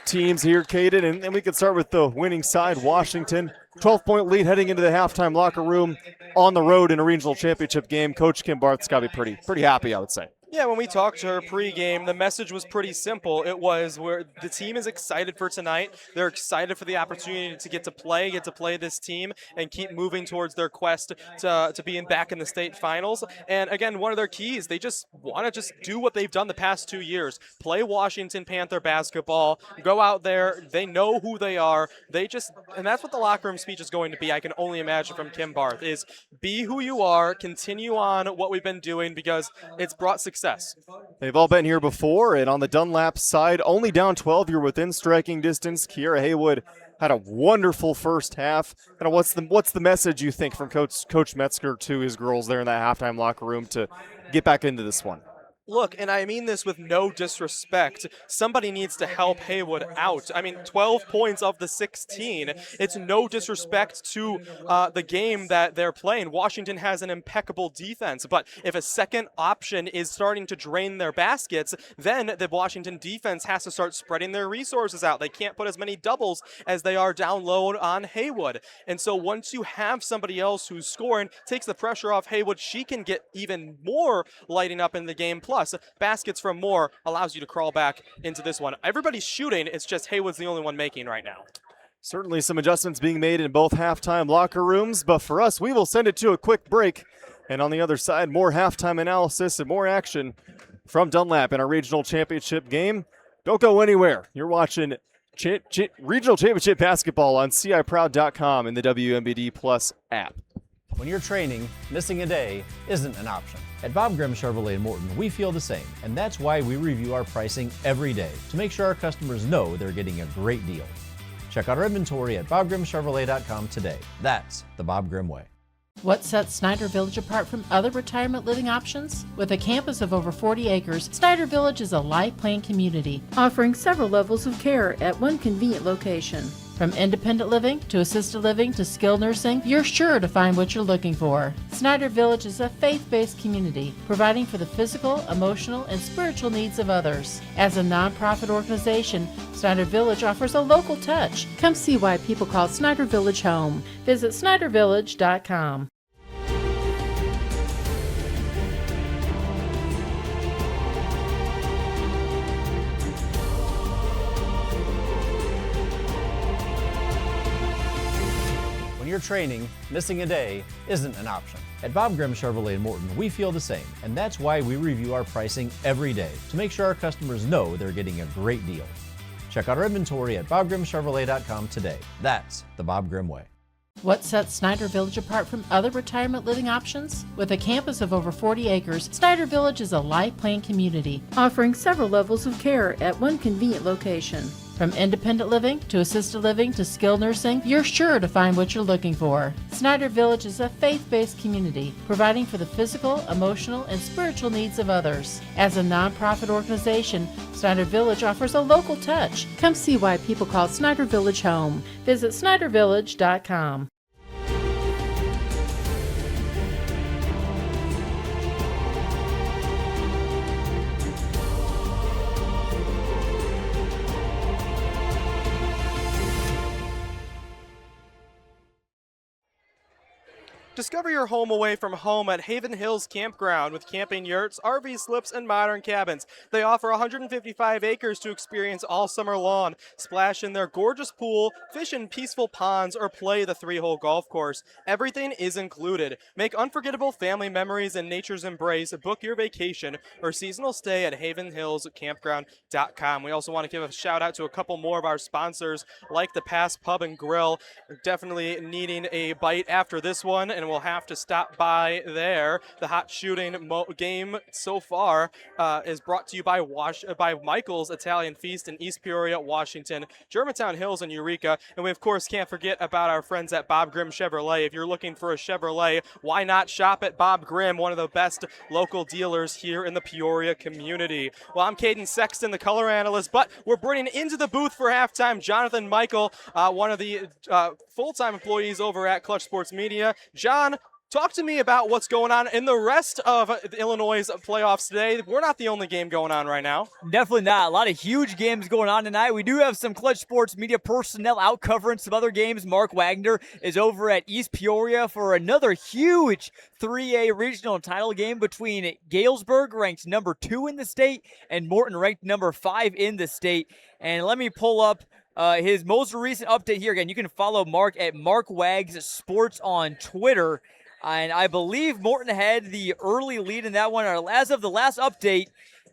teams here, Caden. And we can start with the winning side, Washington. 12-point lead heading into the halftime locker room on the road in a regional championship game. Coach Kim Barth's got to be pretty happy, I would say. Yeah, when we talked to her pregame, the message was pretty simple. It was where the team is excited for tonight. They're excited for the opportunity to get to play this team and keep moving towards their quest to being back in the state finals. And again, one of their keys, they just want to just do what they've done the past 2 years. Play Washington Panther basketball, go out there, they know who they are. And that's what the locker room speech is going to be, I can only imagine, from Kim Barth, is be who you are, continue on what we've been doing, because it's brought success. They've all been here before, and on the Dunlap side, only down 12, you're within striking distance. Kiera Haywood had a wonderful first half. And what's the message you think from Coach Metzger to his girls there in that halftime locker room to get back into this one? Look, and I mean this with no disrespect, somebody needs to help Haywood out. I mean, 12 points of the 16. It's no disrespect to the game that they're playing. Washington has an impeccable defense, but if a second option is starting to drain their baskets, then the Washington defense has to start spreading their resources out. They can't put as many doubles as they are down low on Haywood. And so once you have somebody else who's scoring, takes the pressure off Haywood, she can get even more lighting up in the game. Plus, baskets from Moore allows you to crawl back into this one. Everybody's shooting. It's just Haywood's the only one making right now. Certainly some adjustments being made in both halftime locker rooms, but for us, we will send it to a quick break. And on the other side, more halftime analysis and more action from Dunlap in our regional championship game. Don't go anywhere. You're watching regional championship basketball on CIProud.com and the WMBD Plus app. When you're training, missing a day isn't an option. At Bob Grimm Chevrolet in Morton, we feel the same, and that's why we review our pricing every day to make sure our customers know they're getting a great deal. Check out our inventory at BobGrimmChevrolet.com today. That's the Bob Grimm way. What sets Snyder Village apart from other retirement living options? With a campus of over 40 acres, Snyder Village is a life plan community, offering several levels of care at one convenient location. From independent living to assisted living to skilled nursing, you're sure to find what you're looking for. Snyder Village is a faith-based community, providing for the physical, emotional, and spiritual needs of others. As a nonprofit organization, Snyder Village offers a local touch. Come see why people call Snyder Village home. Visit SnyderVillage.com. When you're training, missing a day isn't an option. At Bob Grimm Chevrolet in Morton, we feel the same, and that's why we review our pricing every day to make sure our customers know they're getting a great deal. Check out our inventory at BobGrimmChevrolet.com today. That's the Bob Grimm way. What sets Snyder Village apart from other retirement living options? With a campus of over 40 acres, Snyder Village is a life plan community, offering several levels of care at one convenient location. From independent living to assisted living to skilled nursing, you're sure to find what you're looking for. Snyder Village is a faith-based community, providing for the physical, emotional, and spiritual needs of others. As a nonprofit organization, Snyder Village offers a local touch. Come see why people call Snyder Village home. Visit SnyderVillage.com. Discover your home away from home at Haven Hills Campground with camping yurts, RV slips, and modern cabins. They offer 155 acres to experience all summer long. Splash in their gorgeous pool, fish in peaceful ponds, or play the 3-hole golf course. Everything is included. Make unforgettable family memories in nature's embrace. Book your vacation or seasonal stay at havenhillscampground.com. We also want to give a shout out to a couple more of our sponsors, like the Pass Pub and Grill. Definitely needing a bite after this one, and we'll have to stop by there. The hot shooting game so far is brought to you by Michael's Italian Feast in East Peoria, Washington, Germantown Hills, and Eureka. And we, of course, can't forget about our friends at Bob Grimm Chevrolet. If you're looking for a Chevrolet, why not shop at Bob Grimm, one of the best local dealers here in the Peoria community. Well, I'm Caden Sexton, the color analyst, but we're bringing into the booth for halftime Jonathan Michael, one of the full-time employees over at Clutch Sports Media. John, talk to me about what's going on in the rest of Illinois' playoffs today. We're not the only game going on right now. Definitely not. A lot of huge games going on tonight. We do have some Clutch Sports Media personnel out covering some other games. Mark Wagner is over at East Peoria for another huge 3A regional title game between Galesburg, ranked number 2 in the state, and Morton, ranked number 5 in the state. And let me pull up his most recent update here. Again, you can follow Mark at Mark Wags Sports on Twitter. And I believe Morton had the early lead in that one. As of the last update,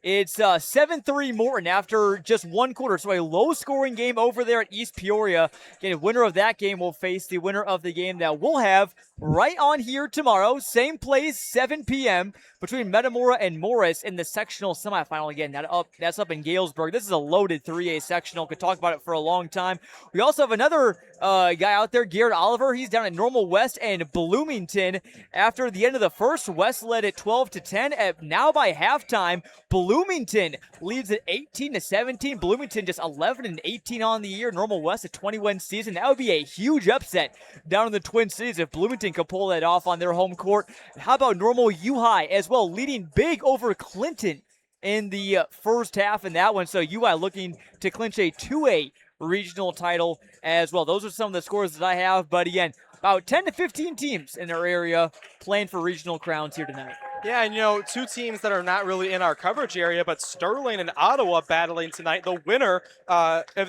it's 7-3 Morton after just one quarter. So a low-scoring game over there at East Peoria. Again, winner of that game will face the winner of the game that we'll have right on here tomorrow. Same place, 7 p.m. between Metamora and Morris in the sectional semifinal. Again, that's up in Galesburg. This is a loaded 3A sectional. Could talk about it for a long time. We also have another guy out there, Garrett Oliver. He's down at Normal West and Bloomington. After the end of the first, West led at 12-10. Now by halftime, Bloomington leads at 18-17. Bloomington just 11-18 on the year. Normal West a 21 season. That would be a huge upset down in the Twin Cities if Bloomington could pull that off on their home court. And how about Normal U-High as well, leading big over Clinton in the first half in that one. So UI looking to clinch a 2A regional title as well. Those are some of the scores that I have. But again, about 10 to 15 teams in our area playing for regional crowns here tonight. Yeah, and two teams that are not really in our coverage area, but Sterling and Ottawa battling tonight. The winner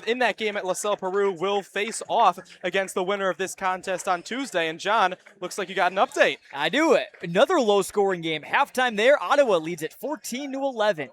in that game at LaSalle Peru will face off against the winner of this contest on Tuesday. And John, looks like you got an update. I do. Another low-scoring game. Halftime there, Ottawa leads at 14-11.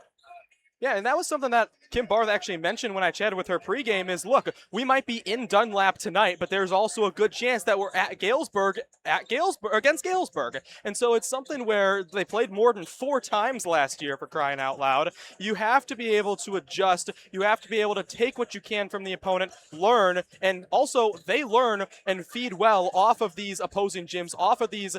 Yeah, and that was something that Kim Barth actually mentioned when I chatted with her pregame is, look, we might be in Dunlap tonight, but there's also a good chance that we're at Galesburg against Galesburg. And so it's something where they played more than 4 times last year, for crying out loud. You have to be able to adjust. You have to be able to take what you can from the opponent, learn, and also they learn and feed well off of these opposing gyms, off of these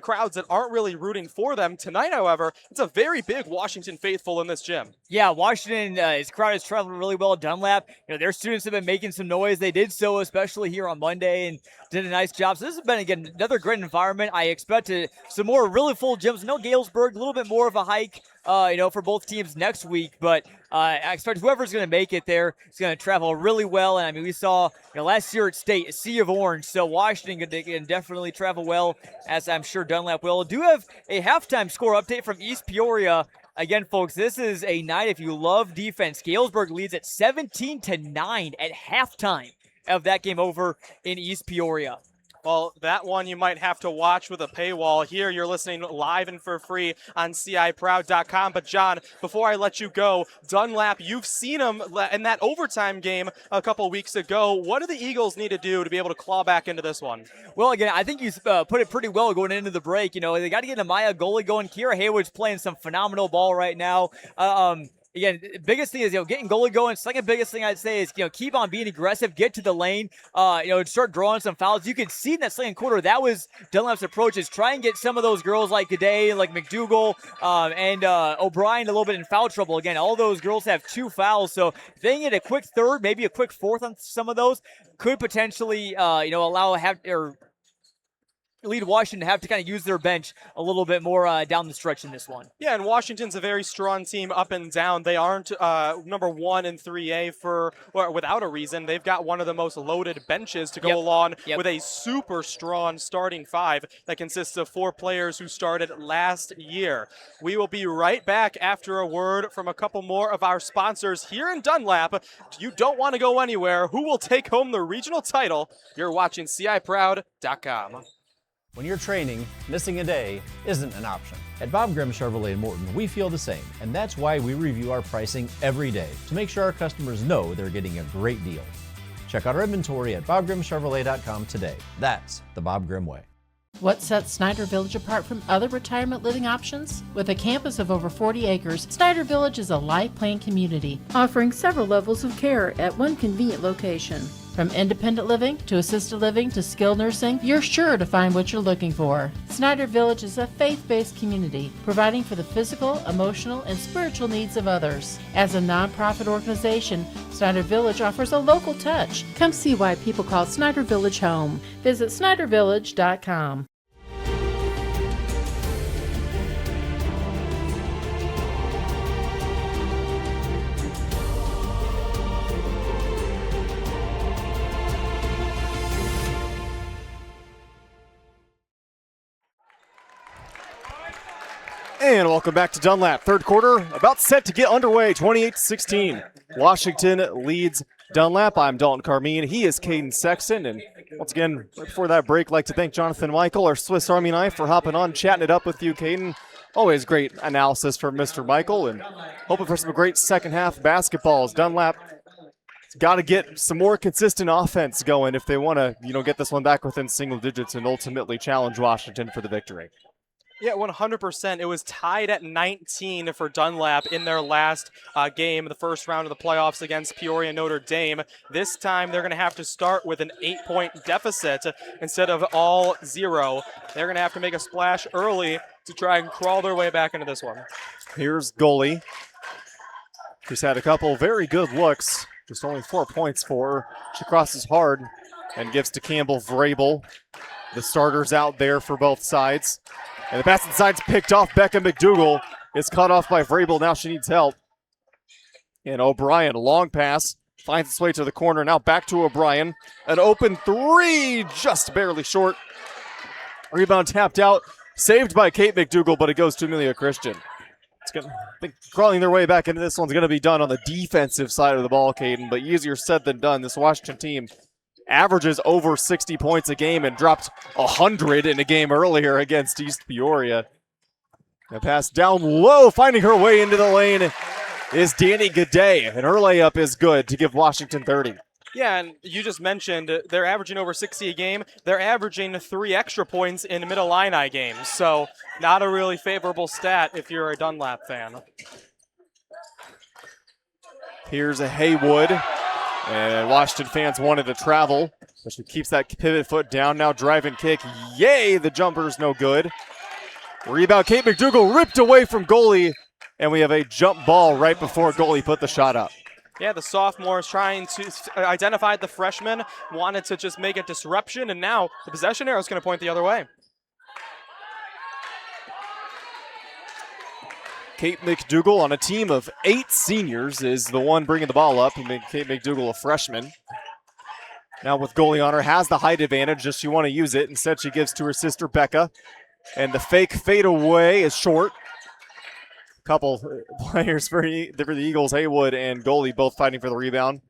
crowds that aren't really rooting for them. Tonight, however, it's a very big Washington faithful in this gym. Yeah, Washington, his crowd is traveling really well at Dunlap. Their students have been making some noise. They did so, especially here on Monday, and did a nice job. So this has been, again, another great environment. I expect some more really full gyms. No Galesburg, a little bit more of a hike, for both teams next week. But I expect whoever's going to make it there is going to travel really well. And, I mean, we saw last year at State, a sea of orange. So Washington can definitely travel well, as I'm sure Dunlap will. Do have a halftime score update from East Peoria. Again, folks, this is a night if you love defense. Galesburg leads at 17-9 at halftime of that game over in East Peoria. Well, that one you might have to watch with a paywall. Here, you're listening live and for free on CIProud.com. But, John, before I let you go, Dunlap, you've seen them in that overtime game a couple weeks ago. What do the Eagles need to do to be able to claw back into this one? Well, again, I think you put it pretty well going into the break. They got to get Amaya goalie going. Kira Haywood's playing some phenomenal ball right now. again, the biggest thing is, getting goalie going. Second biggest thing I'd say is, keep on being aggressive, get to the lane, start drawing some fouls. You could see in that second quarter, that was Dunlap's approach, is try and get some of those girls like G'day, like McDougal, and O'Brien a little bit in foul trouble. Again, all those girls have 2 fouls, so if they get a quick third, maybe a quick fourth on some of those, could potentially, lead Washington to have to kind of use their bench a little bit more down the stretch in this one. Yeah, and Washington's a very strong team up and down. They aren't number 1 in 3A without a reason. They've got one of the most loaded benches to go along with a super strong starting 5 that consists of 4 players who started last year. We will be right back after a word from a couple more of our sponsors here in Dunlap. You don't want to go anywhere. Who will take home the regional title? You're watching CIProud.com. When you're training, missing a day isn't an option. At Bob Grimm Chevrolet in Morton, we feel the same, and that's why we review our pricing every day to make sure our customers know they're getting a great deal. Check out our inventory at bobgrimmchevrolet.com today. That's the Bob Grimm way. What sets Snyder Village apart from other retirement living options? With a campus of over 40 acres, Snyder Village is a life plan community, offering several levels of care at one convenient location. From independent living to assisted living to skilled nursing, you're sure to find what you're looking for. Snyder Village is a faith-based community, providing for the physical, emotional, and spiritual needs of others. As a nonprofit organization, Snyder Village offers a local touch. Come see why people call Snyder Village home. Visit snydervillage.com. And welcome back to Dunlap. Third quarter about set to get underway, 28-16. Washington leads Dunlap. I'm Dalton Carmine. He is Caden Sexton. And once again, right before that break, I'd like to thank Jonathan Michael, our Swiss Army knife, for hopping on, chatting it up with you, Caden. Always great analysis from Mr. Michael, and hoping for some great second half basketballs. Dunlap got to get some more consistent offense going if they want to, get this one back within single digits and ultimately challenge Washington for the victory. Yeah, 100%. It was tied at 19 for Dunlap in their last game, the first round of the playoffs against Peoria Notre Dame. This time they're going to have to start with an 8-point deficit instead of all 0. They're going to have to make a splash early to try and crawl their way back into this one. Here's goalie. She's had a couple very good looks. Just only 4 points for her. She crosses hard and gives to Campbell Vrabel. The starters out there for both sides. And the pass inside's picked off. Becca McDougal is cut off by Vrabel. Now she needs help. And O'Brien, long pass, finds its way to the corner. Now back to O'Brien. An open 3, just barely short. Rebound tapped out, saved by Kate McDougal, but it goes to Amelia Christian. I think crawling their way back into this one's going to be done on the defensive side of the ball, Caden, but easier said than done. This Washington team averages over 60 points a game and dropped 100 in a game earlier against East Peoria. A pass down low, finding her way into the lane is Danny G'day, and her layup is good to give Washington 30. Yeah, and you just mentioned they're averaging over 60 a game. They're averaging 3 extra points in Mid-Illini games, so not a really favorable stat if you're a Dunlap fan. Here's a Haywood. And Washington fans wanted to travel, but she keeps that pivot foot down. Now drive and kick. Yay, the jumper's no good. Rebound, Kate McDougal ripped away from goalie, and we have a jump ball right before goalie put the shot up. Yeah, the sophomore is trying to identify the freshman, wanted to just make a disruption, and now the possession arrow is going to point the other way. Kate McDougal on a team of 8 seniors is the one bringing the ball up. Kate McDougal, a freshman. Now with goalie on her, has the height advantage. Does she want to use it? Instead, she gives to her sister, Becca. And the fake fade away is short. Couple players for the Eagles, Haywood and goalie, both fighting for the rebound.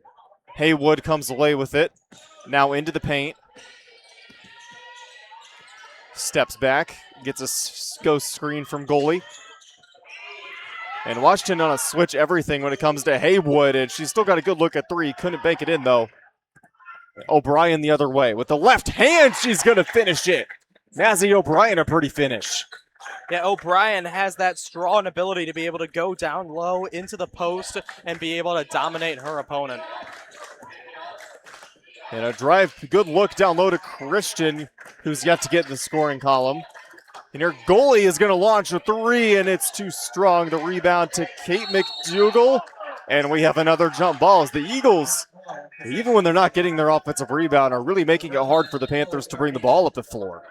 Haywood comes away with it. Now into the paint. Steps back, gets a ghost screen from goalie. And Washington on a switch everything when it comes to Haywood, and she's still got a good look at 3. Couldn't bank it in, though. O'Brien the other way. With the left hand, she's going to finish it. Mazzy O'Brien, a pretty finish. Yeah, O'Brien has that strong ability to be able to go down low into the post and be able to dominate her opponent. And a drive, good look down low to Christian, who's yet to get in the scoring column. And your goalie is going to launch a three, and it's too strong. The rebound to Kate McDougall. And we have another jump ball as the Eagles, even when they're not getting their offensive rebound, are really making it hard for the Panthers to bring the ball up the floor.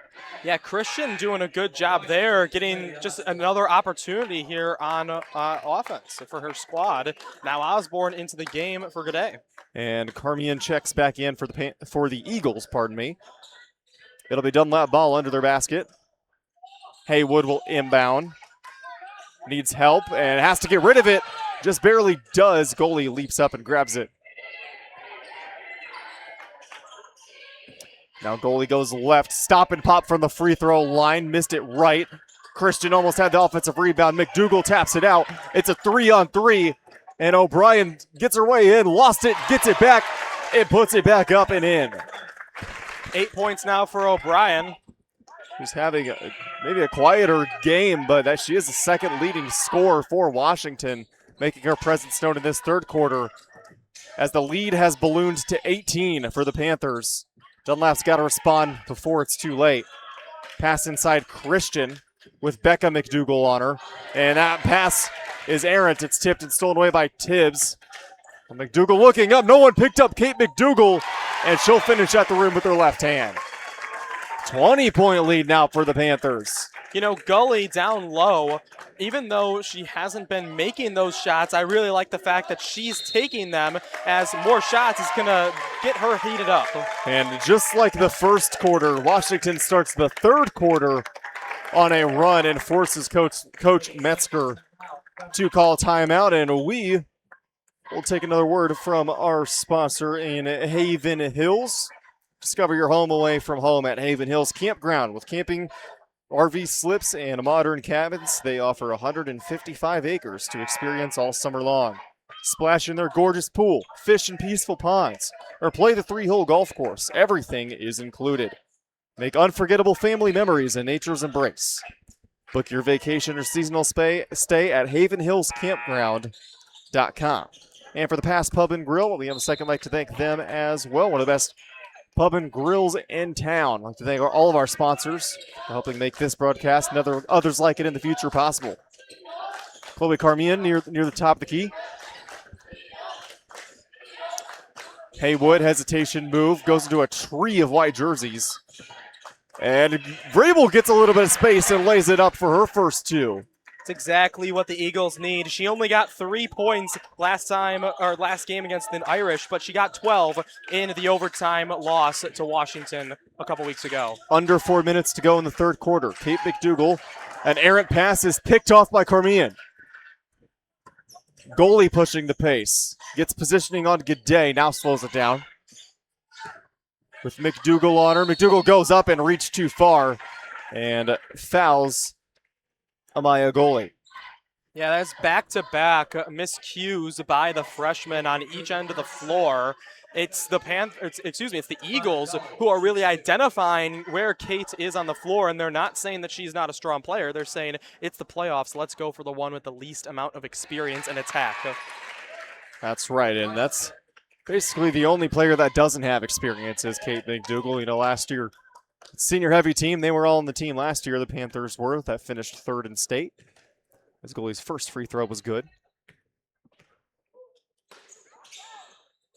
Yeah, Christian doing a good job there, getting just another opportunity here on offense for her squad. Now Osborne into the game for G'day. And Carmian checks back in for the Eagles, pardon me. It'll be Dunlap ball under their basket. Haywood will inbound. Needs help and has to get rid of it. Just barely does. Goalie leaps up and grabs it. Now goalie goes left. Stop and pop from the free throw line. Missed it right. Christian almost had the offensive rebound. McDougall taps it out. It's a 3-on-3. And O'Brien gets her way in. Lost it. Gets it back. And puts it back up and in. 8 points now for O'Brien. Who's having maybe a quieter game, but she is the second leading scorer for Washington, making her presence known in this third quarter as the lead has ballooned to 18 for the Panthers. Dunlap's got to respond before it's too late. Pass inside Christian with Becca McDougall on her, and that pass is errant. It's tipped and stolen away by Tibbs. McDougall looking up. No one picked up Kate McDougall, and she'll finish at the rim with her left hand. 20-point lead now for the Panthers. You know, Gully down low, even though she hasn't been making those shots, I really like the fact that she's taking them, as more shots is going to get her heated up. And just like the first quarter, Washington starts the third quarter on a run and forces Coach Metzger to call timeout, and we will take another word from our sponsor in Haven Hills. Discover your home away from home at Haven Hills Campground. With camping, RV slips, and modern cabins, they offer 155 acres to experience all summer long. Splash in their gorgeous pool, fish in peaceful ponds, or play the 3-hole golf course. Everything is included. Make unforgettable family memories in nature's embrace. Book your vacation or seasonal stay at havenhillscampground.com. And for the Past Pub and Grill, we have a second like to thank them as well. One of the best pub and grills in town. I'd like to thank all of our sponsors for helping make this broadcast and others like it in the future possible. Chloe Carmian near the top of the key. Haywood, hesitation move, goes into a tree of white jerseys. And Vrabel gets a little bit of space and lays it up for her first two. It's exactly what the Eagles need. She only got 3 points last game against the Irish, but she got 12 in the overtime loss to Washington a couple weeks ago. Under 4 minutes to go in the third quarter. Kate McDougall, an errant pass is picked off by Carmian. Goalie pushing the pace. Gets positioning on G'day, now slows it down. With McDougall on her. McDougall goes up and reached too far and fouls Amaya Goalie. Yeah, that's back-to-back miscues by the freshmen on each end of the floor. It's the Eagles who are really identifying where Kate is on the floor, and they're not saying that she's not a strong player. They're saying it's the playoffs. Let's go for the one with the least amount of experience and attack. That's right, and that's basically the only player that doesn't have experience is Kate McDougall. You know, last year, senior heavy team, they were all on the team last year. The Panthers were. That finished third in state. His goalie's first free throw was good.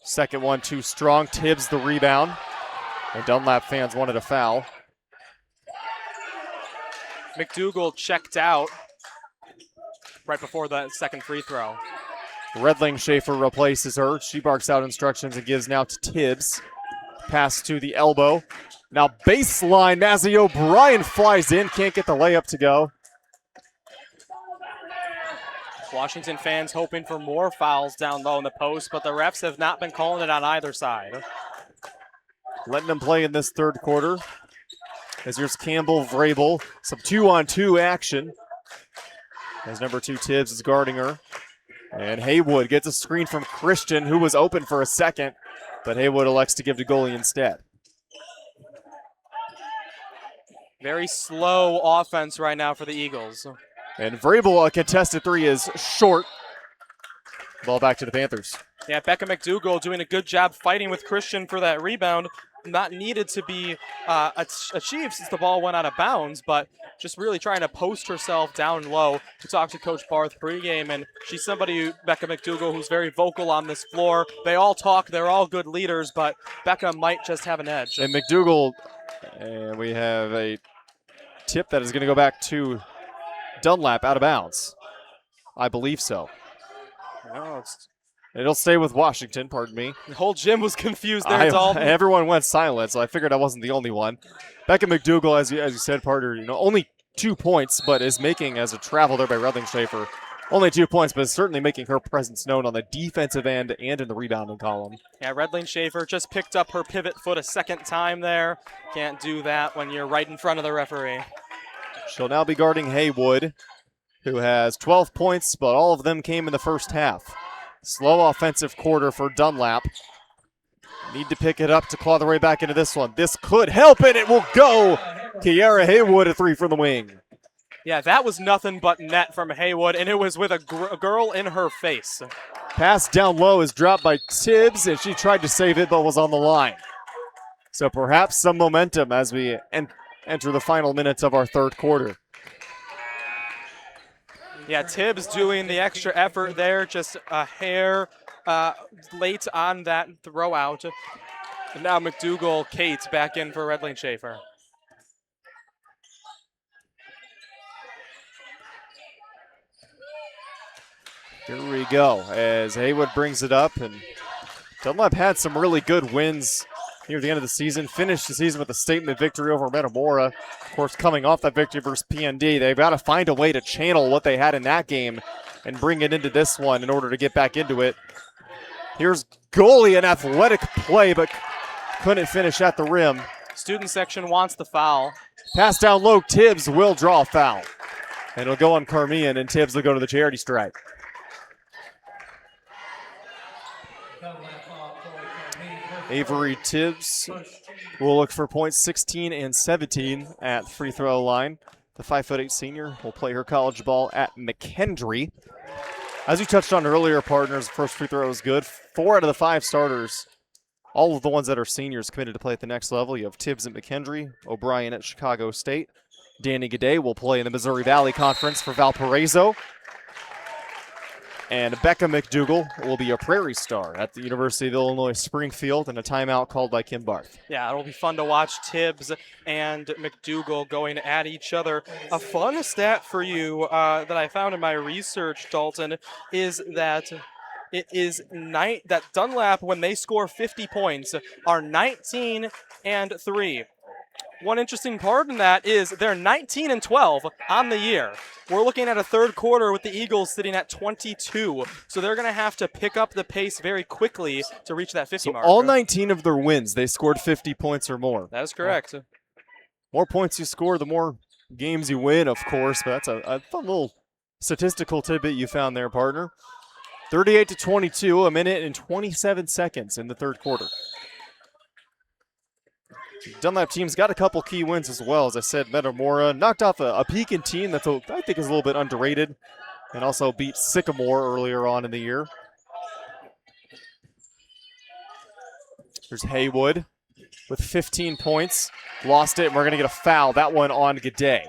Second one too strong. Tibbs the rebound. And Dunlap fans wanted a foul. McDougall checked out right before the second free throw. Redling Schaefer replaces her. She barks out instructions and gives now to Tibbs. Pass to the elbow. Now baseline, Mazzy O'Brien flies in. Can't get the layup to go. Washington fans hoping for more fouls down low in the post, but the refs have not been calling it on either side. Letting them play in this third quarter. As here's Campbell, Vrabel. Some 2-on-2 action. As number 2 Tibbs is guarding her. And Haywood gets a screen from Christian, who was open for a second, but Haywood elects to give to goalie instead. Very slow offense right now for the Eagles. And Vrabel, a contested three, is short. Ball back to the Panthers. Yeah, Becca McDougal doing a good job fighting with Christian for that rebound. Not needed to be achieved since the ball went out of bounds, but just really trying to post herself down low to talk to Coach Barth pregame. And she's somebody, Becca McDougal, who's very vocal on this floor. They all talk. They're all good leaders, but Becca might just have an edge. And McDougal, and we have a tip that is going to go back to Dunlap out of bounds. I believe so. No, It'll stay with Washington, pardon me. the whole gym was confused there, Dalton. Everyone went silent, so I figured I wasn't the only one. Becca McDougal, as you said, partner, only 2 points, but is making, as a travel there by Redling Schaefer, only 2 points, but is certainly making her presence known on the defensive end and in the rebounding column. Yeah, Redling Schaefer just picked up her pivot foot a second time there. Can't do that when you're right in front of the referee. She'll now be guarding Haywood, who has 12 points, but all of them came in the first half. Slow offensive quarter for Dunlap. Need to pick it up to claw their way back into this one. This could help, and it will go. Kiara Haywood, a three from the wing. Yeah, that was nothing but net from Haywood, and it was with a girl in her face. Pass down low is dropped by Tibbs, and she tried to save it, but was on the line. So perhaps some momentum as we enter the final minutes of our third quarter. Yeah, Tibbs doing the extra effort there, just a hair late on that throw out. And now McDougal, Kate back in for Redling Schaefer. Here we go as Haywood brings it up, and Dunlap had some really good wins here at the end of the season. Finished the season with a statement victory over Metamora. Of course, coming off that victory versus PND, they've got to find a way to channel what they had in that game and bring it into this one in order to get back into it. Here's goalie, an athletic play, but couldn't finish at the rim. Student section wants the foul. Pass down low, Tibbs will draw a foul. And it'll go on Carmian, and Tibbs will go to the charity stripe. Avery Tibbs will look for points 16 and 17 at free throw line. The 5'8" senior will play her college ball at McKendree. As you touched on earlier, partners, first free throw was good. 4 out of the 5 starters, all of the ones that are seniors, committed to play at the next level. You have Tibbs at McKendree, O'Brien at Chicago State. Danny Gaudet will play in the Missouri Valley Conference for Valparaiso. And Becca McDougal will be a Prairie Star at the University of Illinois Springfield, and a timeout called by Kim Barth. Yeah, it'll be fun to watch Tibbs and McDougal going at each other. A fun stat for you that I found in my research, Dalton, is that it is that Dunlap, when they score 50 points, are 19 and 3. One interesting part in that is they're 19 and 12 on the year. We're looking at a third quarter with the Eagles sitting at 22, so they're going to have to pick up the pace very quickly to reach that 50 mark. All 19 of their wins, they scored 50 points or more. That is correct. More points you score, the more games you win, of course, but that's a fun little statistical tidbit you found there, partner. 38-22, a minute and 27 seconds in the third quarter. Dunlap team's got a couple key wins as well. As I said, Metamora knocked off a Pekin team that I think is a little bit underrated, and also beat Sycamore earlier on in the year. There's Haywood with 15 points. Lost it, and we're going to get a foul. That one on Gaudet.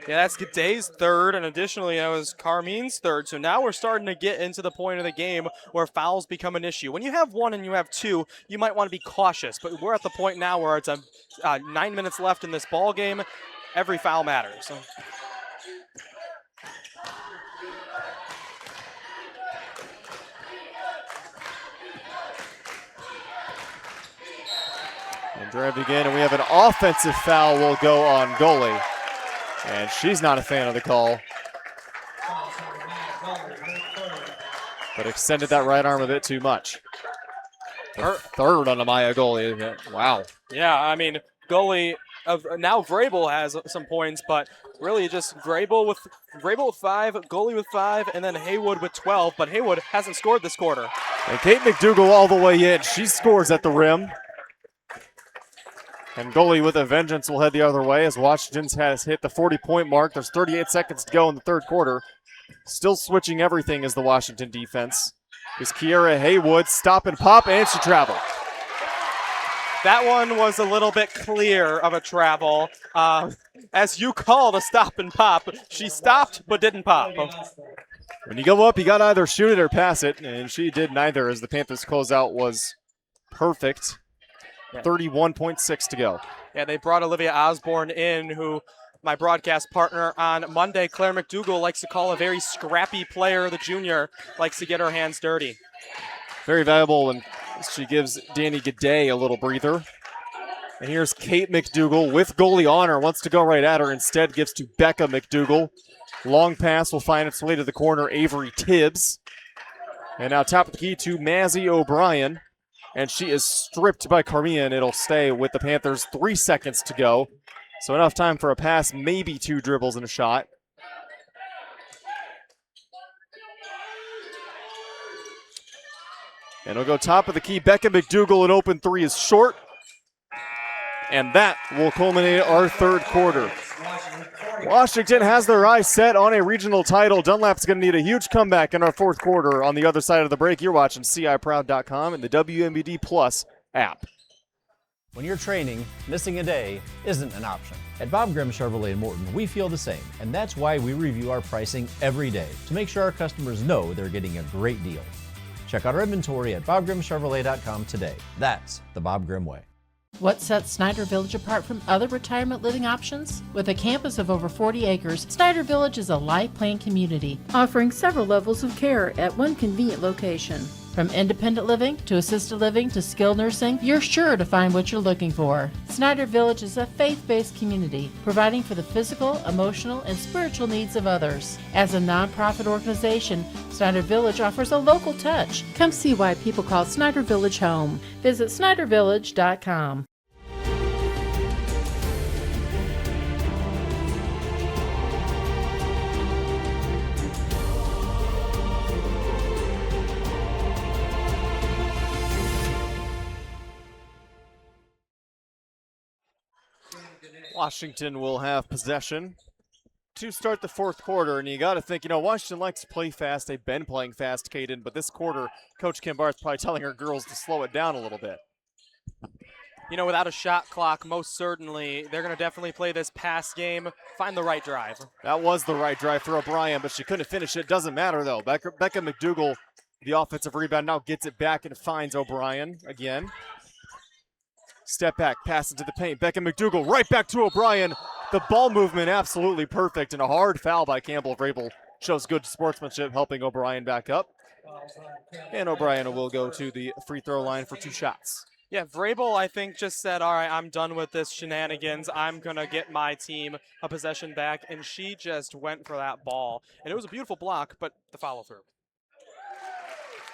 Yeah, that's Gaudet's third, and additionally, that was Carmine's third. So now we're starting to get into the point of the game where fouls become an issue. When you have one and you have two, you might want to be cautious, but we're at the point now where it's 9 minutes left in this ball game. Every foul matters. And drive again, and we have an offensive foul will go on goalie. And she's not a fan of the call. But extended that right arm a bit too much. Third on Amaya goalie. Wow. Yeah, I mean, goalie now Vrabel has some points, but really just Vrabel with 5, goalie with 5, and then Haywood with 12. But Haywood hasn't scored this quarter. And Kate McDougal all the way in. She scores at the rim. And goalie with a vengeance will head the other way as Washington has hit the 40-point mark. There's 38 seconds to go in the third quarter. Still switching everything is the Washington defense. Is Kiera Haywood, stop and pop, and she traveled. That one was a little bit clear of a travel. As you called a stop and pop, she stopped but didn't pop. When you go up, you got to either shoot it or pass it, and she did neither as the Panthers' closeout was perfect. 31.6 to go. Yeah, they brought Olivia Osborne in, who my broadcast partner on Monday, Claire McDougall, likes to call a very scrappy player. The junior likes to get her hands dirty. Very valuable, and she gives Danny Gaudet a little breather. And here's Kate McDougall with goalie on her, wants to go right at her, instead gives to Becca McDougall. Long pass will find its way to the corner, Avery Tibbs. And now top of the key to Mazzy O'Brien. And she is stripped by Carmia, and it'll stay with the Panthers. 3 seconds to go. So enough time for a pass, maybe 2 dribbles and a shot. And it'll go top of the key. Becca McDougall, an open 3 is short. And that will culminate our third quarter. Washington has their eyes set on a regional title. Dunlap's going to need a huge comeback in our fourth quarter. On the other side of the break, you're watching CIProud.com and the WMBD Plus app. When you're training, missing a day isn't an option. At Bob Grimm Chevrolet in Morton, we feel the same, and that's why we review our pricing every day to make sure our customers know they're getting a great deal. Check out our inventory at bobgrimmchevrolet.com today. That's the Bob Grimm way. What sets Snyder Village apart from other retirement living options? With a campus of over 40 acres, Snyder Village is a life plan community, offering several levels of care at one convenient location. From independent living to assisted living to skilled nursing, you're sure to find what you're looking for. Snyder Village is a faith-based community, providing for the physical, emotional, and spiritual needs of others. As a nonprofit organization, Snyder Village offers a local touch. Come see why people call Snyder Village home. Visit snydervillage.com. Washington will have possession to start the fourth quarter, and you got to think, Washington likes to play fast. They've been playing fast, Caden, but this quarter, Coach Kim Barth's probably telling her girls to slow it down a little bit. Without a shot clock, most certainly, they're going to definitely play this pass game, find the right drive. That was the right drive for O'Brien, but she couldn't finish it. Doesn't matter, though. Becca McDougall, the offensive rebound, now gets it back and finds O'Brien again. Step back, pass into the paint. Becca McDougall right back to O'Brien. The ball movement absolutely perfect, and a hard foul by Campbell Vrabel shows good sportsmanship, helping O'Brien back up. And O'Brien will go to the free throw line for 2 shots. Yeah, Vrabel, I think, just said, all right, I'm done with this shenanigans. I'm going to get my team a possession back, and she just went for that ball. And it was a beautiful block, but the follow-through.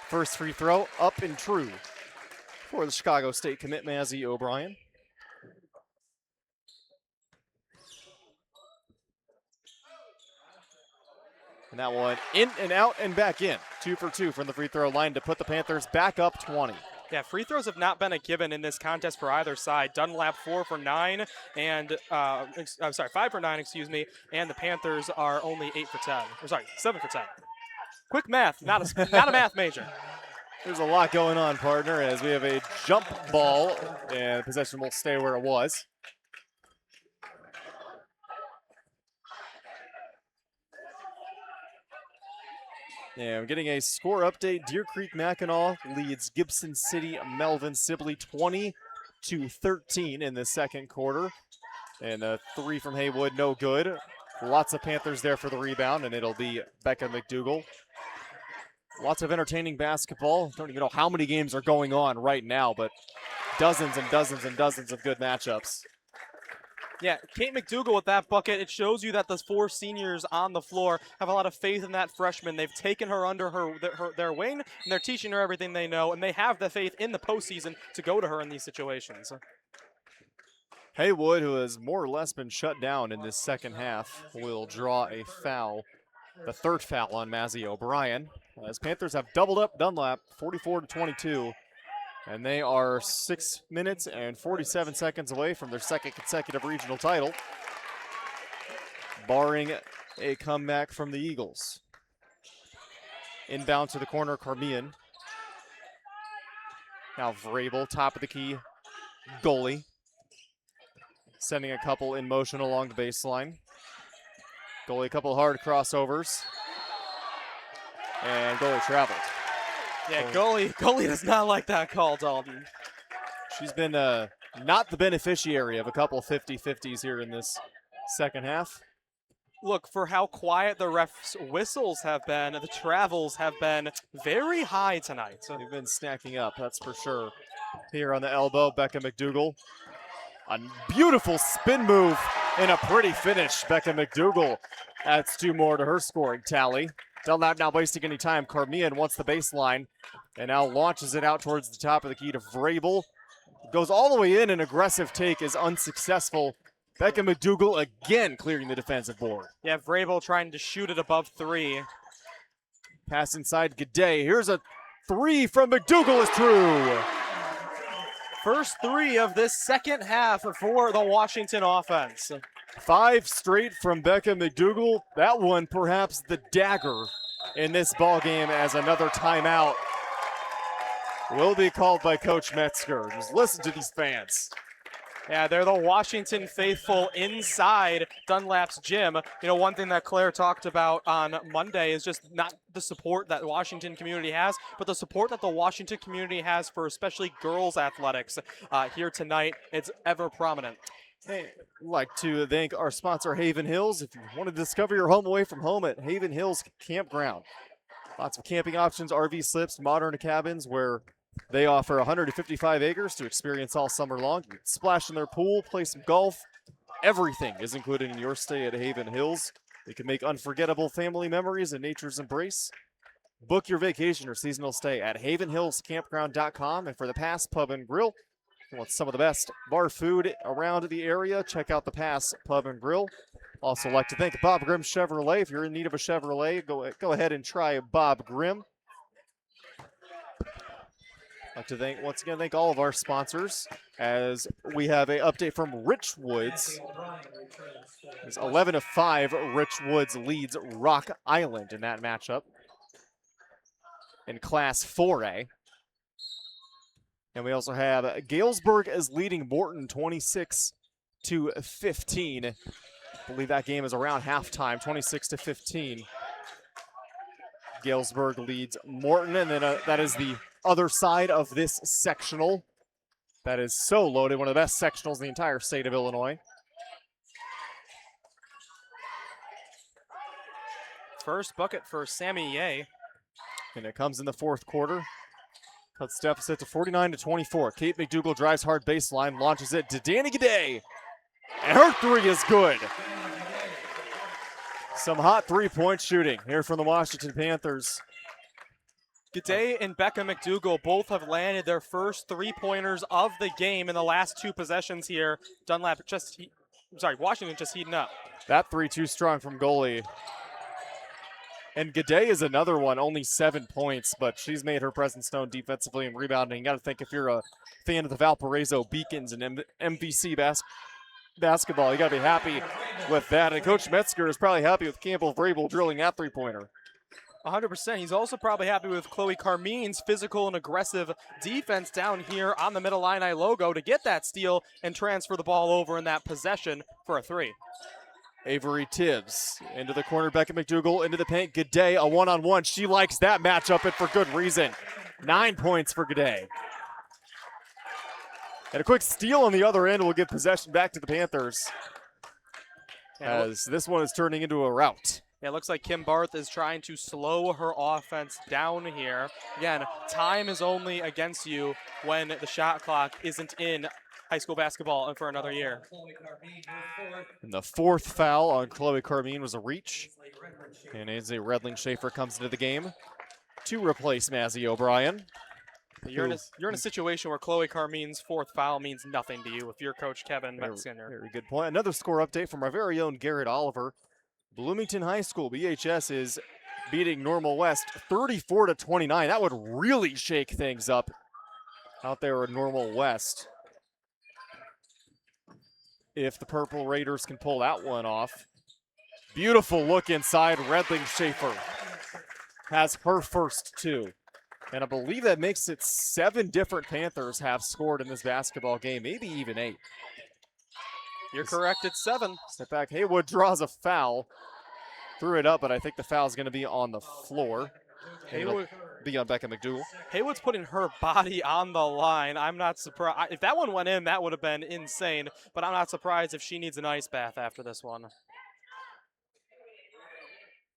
First free throw, up and true for the Chicago State commit, Mazzy O'Brien. And that one in and out and back in. 2 for 2 from the free throw line to put the Panthers back up 20. Yeah, free throws have not been a given in this contest for either side. Dunlap 4 for 9 and, 5 for 9, excuse me, and the Panthers are only 8 for 10. Or sorry, 7 for 10. Quick math, not a math major. There's a lot going on, partner, as we have a jump ball, and possession will stay where it was. And we're getting a score update. Deer Creek Mackinac leads Gibson City Melvin Sibley 20-13 in the second quarter. And a 3 from Haywood, no good. Lots of Panthers there for the rebound, and it'll be Becca McDougall. Lots of entertaining basketball. Don't even know how many games are going on right now, but dozens and dozens and dozens of good matchups. Yeah, Kate McDougall with that bucket. It shows you that the 4 seniors on the floor have a lot of faith in that freshman. They've taken her under their wing, and they're teaching her everything they know, and they have the faith in the postseason to go to her in these situations. Haywood, who has more or less been shut down in this second half, will draw a foul. The third foul on Mazzy O'Brien. As Panthers have doubled up Dunlap, 44-22. And they are 6 minutes and 47 seconds away from their second consecutive regional title, barring a comeback from the Eagles. Inbound to the corner, Carmian. Now Vrabel, top of the key, goalie. Sending a couple in motion along the baseline. Goalie, a couple hard crossovers. And goalie traveled. Yeah, goalie does not like that call, Dalton. She's been not the beneficiary of a couple 50-50s here in this second half. Look, for how quiet the refs' whistles have been, the travels have been very high tonight. They've been stacking up, that's for sure. Here on the elbow, Becca McDougal. A beautiful spin move and a pretty finish. Becca McDougal adds 2 more to her scoring tally. Dunlap not wasting any time. Carmian wants the baseline and now launches it out towards the top of the key to Vrabel. Goes all the way in. An aggressive take is unsuccessful. Becca McDougal again clearing the defensive board. Yeah, Vrabel trying to shoot it above 3. Pass inside G'day. Here's a 3 from McDougal is true. First 3 of this second half for the Washington offense. 5 straight from Becca McDougal. That one perhaps the dagger in this ball game, as another timeout will be called by Coach Metzger. Just listen to these fans. Yeah, they're the Washington faithful inside Dunlap's gym. You know, one thing that Claire talked about on Monday is just not the support that the Washington community has, but the support that the Washington community has for especially girls athletics. Here tonight, it's ever prominent. Hey, I'd like to thank our sponsor, Haven Hills. If you want to discover your home away from home at Haven Hills Campground. Lots of camping options, RV slips, modern cabins where they offer 155 acres to experience all summer long. You can splash in their pool, play some golf. Everything is included in your stay at Haven Hills. You can make unforgettable family memories in nature's embrace. Book your vacation or seasonal stay at havenhillscampground.com. And for the Pass Pub and Grill, if you want some of the best bar food around the area, check out the Pass Pub and Grill. Also like to thank Bob Grimm Chevrolet. If you're in need of a Chevrolet, go ahead and try Bob Grimm. I'd like to once again thank all of our sponsors, as we have an update from Rich Woods. It's 11-5. Rich Woods leads Rock Island in that matchup in Class 4A. And we also have Galesburg is leading Morton 26-15. I believe that game is around halftime, 26-15. Galesburg leads Morton, and then that is the other side of this sectional. That is so loaded, one of the best sectionals in the entire state of Illinois. First bucket for Sammy Ye. And it comes in the fourth quarter. Cuts deficit to 49-24. Kate McDougal drives hard baseline, launches it to Danny G'day. And her 3 is good. Some hot 3-point shooting here from the Washington Panthers. G'day and Becca McDougal both have landed their first 3-pointers of the game in the last 2 possessions here. Washington just heating up. That 3 too strong from goalie. And G'day is another one, only 7 points, but she's made her presence known defensively and rebounding. You got to think, if you're a fan of the Valparaiso Beacons and MVC basketball, you got to be happy with that. And Coach Metzger is probably happy with Campbell Vrabel drilling that 3-pointer. 100%. He's also probably happy with Chloe Carmine's physical and aggressive defense down here on the Mid-Illini logo to get that steal and transfer the ball over in that possession for a 3. Avery Tibbs into the corner, Becca McDougal into the paint. G'day, a one-on-one. She likes that matchup, and for good reason. 9 points for G'day. And a quick steal on the other end will give possession back to the Panthers, as this one is turning into a rout. Yeah, it looks like Kim Barth is trying to slow her offense down here. Again, time is only against you when the shot clock isn't in high school basketball for another year. And the 4th foul on Chloe Carmine was a reach. And Ainsley Redling-Schaefer comes into the game to replace Mazzy O'Brien. You're in a situation where Chloe Carmine's 4th foul means nothing to you if you're Coach Kevin Metzger. Very good point. Another score update from our very own Garrett Oliver. Bloomington High School, BHS, is beating Normal West 34-29. That would really shake things up out there in Normal West. If the Purple Raiders can pull that one off. Beautiful look inside. Redling Schaefer has her first 2. And I believe that makes it 7 different Panthers have scored in this basketball game, maybe even 8. You're correct, it's 7. Step back, Haywood draws a foul. Threw it up, but I think the foul's going to be on the floor. Haywood be on Becca McDougal. Haywood's putting her body on the line. I'm not surprised. If that one went in, that would have been insane. But I'm not surprised if she needs an ice bath after this one.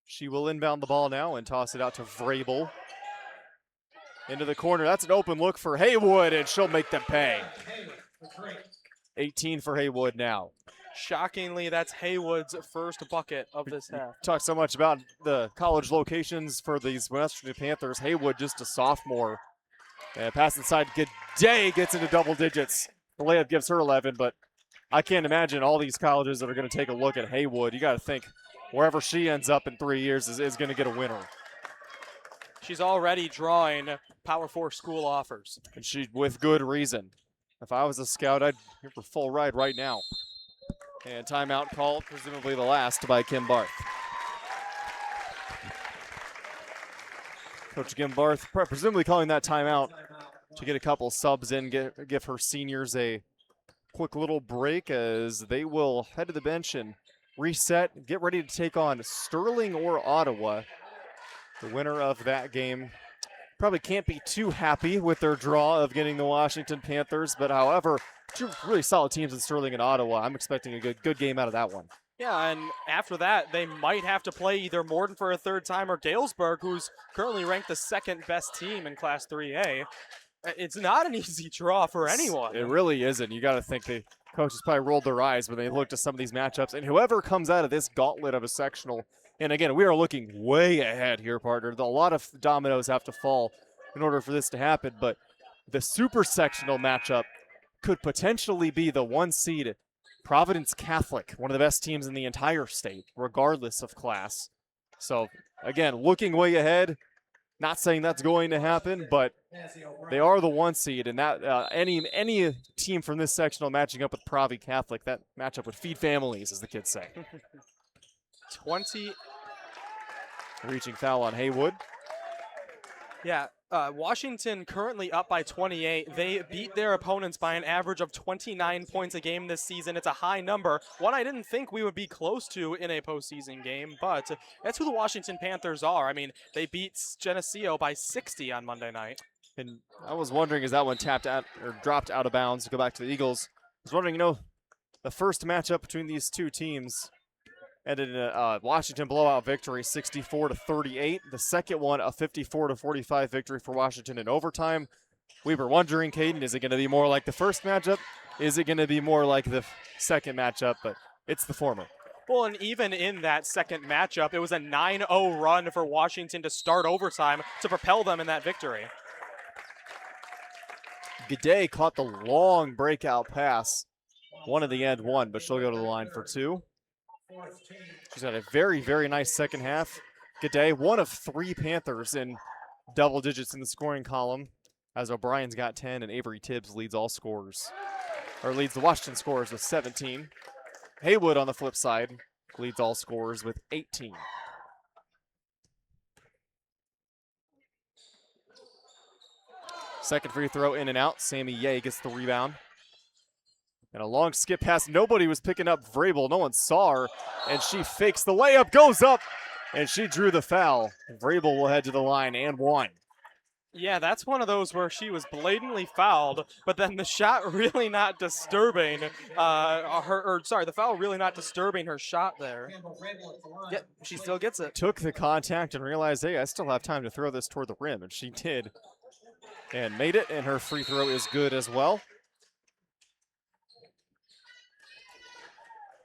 She will inbound the ball now and toss it out to Vrabel. Into the corner. That's an open look for Haywood, and she'll make them pay. 18 for Haywood now. Shockingly, that's Haywood's first bucket of this half. Talked so much about the college locations for these Western Panthers. Haywood, just a sophomore. And pass inside. G'day gets into double digits. The layup gives her 11, but I can't imagine all these colleges that are going to take a look at Haywood. You got to think wherever she ends up in 3 years is going to get a winner. She's already drawing Power 4 school offers. And she, with good reason. If I was a scout, I'd give her full ride right now. And timeout called, presumably the last, by Kim Barth. Coach Kim Barth presumably calling that timeout to get a couple subs in, give her seniors a quick little break as they will head to the bench and reset, get ready to take on Sterling or Ottawa. The winner of that game probably can't be too happy with their draw of getting the Washington Panthers, but however, 2 really solid teams in Sterling and Ottawa. I'm expecting a good game out of that one. Yeah, and after that, they might have to play either Morton for a 3rd time or Galesburg, who's currently ranked the 2nd best team in Class 3A. It's not an easy draw for anyone. It really isn't. You got to think the coaches probably rolled their eyes when they looked at some of these matchups, and whoever comes out of this gauntlet of a sectional. And again, we are looking way ahead here, partner. A lot of dominoes have to fall in order for this to happen, but the super sectional matchup could potentially be the 1 seed Providence Catholic, one of the best teams in the entire state, regardless of class. So again, looking way ahead, not saying that's going to happen, but they are the 1 seed, and that any team from this sectional matching up with Provi Catholic, that matchup would feed families, as the kids say. 20. Reaching foul on Haywood. Yeah, Washington currently up by 28. They beat their opponents by an average of 29 points a game this season. It's a high number, one I didn't think we would be close to in a postseason game, but that's who the Washington Panthers are. I mean, they beat Geneseo by 60 on Monday night. And I was wondering, is that one tapped out or dropped out of bounds to go back to the Eagles? I was wondering, the first matchup between these 2 teams ended in a Washington blowout victory, 64-38. The second one, a 54-45 victory for Washington in overtime. We were wondering, Caden, is it going to be more like the first matchup? Is it going to be more like the second matchup? But it's the former. Well, and even in that second matchup, it was a 9-0 run for Washington to start overtime to propel them in that victory. G'day caught the long breakout pass. One at the end, one, but she'll go to the line for 2. She's had a very, very nice second half. G'day, one of 3 Panthers in double digits in the scoring column, as O'Brien's got 10 and Avery Tibbs leads all scorers, or leads the Washington scorers with 17. Haywood on the flip side leads all scorers with 18. Second free throw in and out. Sammy Ye gets the rebound. And a long skip pass. Nobody was picking up Vrabel. No one saw her. And she fakes the layup, goes up, and she drew the foul. Vrabel will head to the line and 1. Yeah, that's one of those where she was blatantly fouled, but then the shot really not disturbing the foul really not disturbing her shot there. Yeah, she still gets it. Took the contact and realized, hey, I still have time to throw this toward the rim, and she did. And made it, and her free throw is good as well.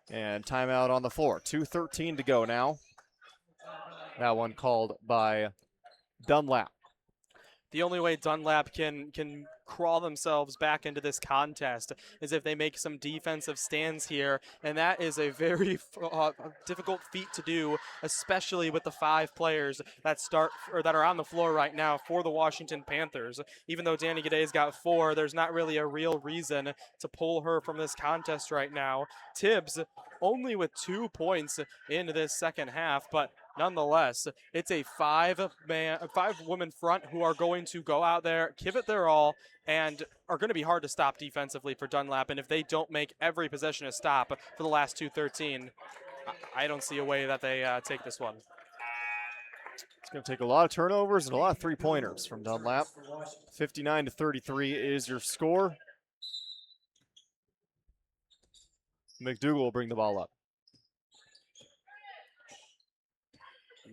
And timeout on the floor. 2:13 to go now. That one called by Dunlap. The only way Dunlap can crawl themselves back into this contest is if they make some defensive stands here, and that is a very difficult feat to do, especially with the 5 players that are on the floor right now for the Washington Panthers. Even though Danny Gade's got 4, there's not really a real reason to pull her from this contest right now. Tibbs only with 2 points in this second half, but nonetheless, it's a 5-woman front who are going to go out there, give it their all, and are going to be hard to stop defensively for Dunlap. And if they don't make every possession a stop for the last 2-13, I don't see a way that they take this one. It's going to take a lot of turnovers and a lot of 3-pointers from Dunlap. 59-33 is your score. McDougal will bring the ball up.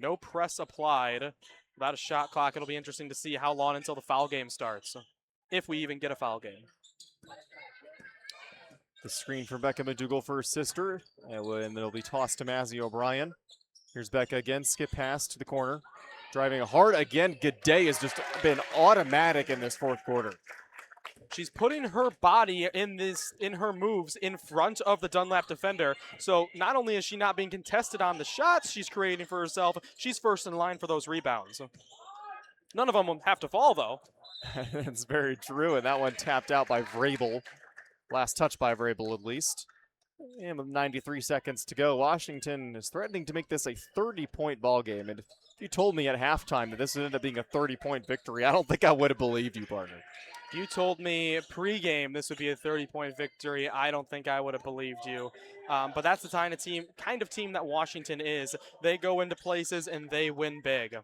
No press applied. Without a shot clock, it'll be interesting to see how long until the foul game starts, if we even get a foul game. The screen for Becca McDougal for her sister, and then it'll be tossed to Mazzy O'Brien. Here's Becca again, skip pass to the corner. Driving hard again. Gade has just been automatic in this fourth quarter. She's putting her body in her moves in front of the Dunlap defender. So not only is she not being contested on the shots she's creating for herself, she's first in line for those rebounds. None of them will have to fall, though. That's very true, and that one tapped out by Vrabel. Last touch by Vrabel, at least. And with 93 seconds to go, Washington is threatening to make this a 30-point ball game. And if you told me at halftime that this would end up being a 30-point victory, I don't think I would have believed you, partner. If you told me pregame this would be a 30-point victory, I don't think I would have believed you. But that's the kind of team that Washington is. They go into places and they win big.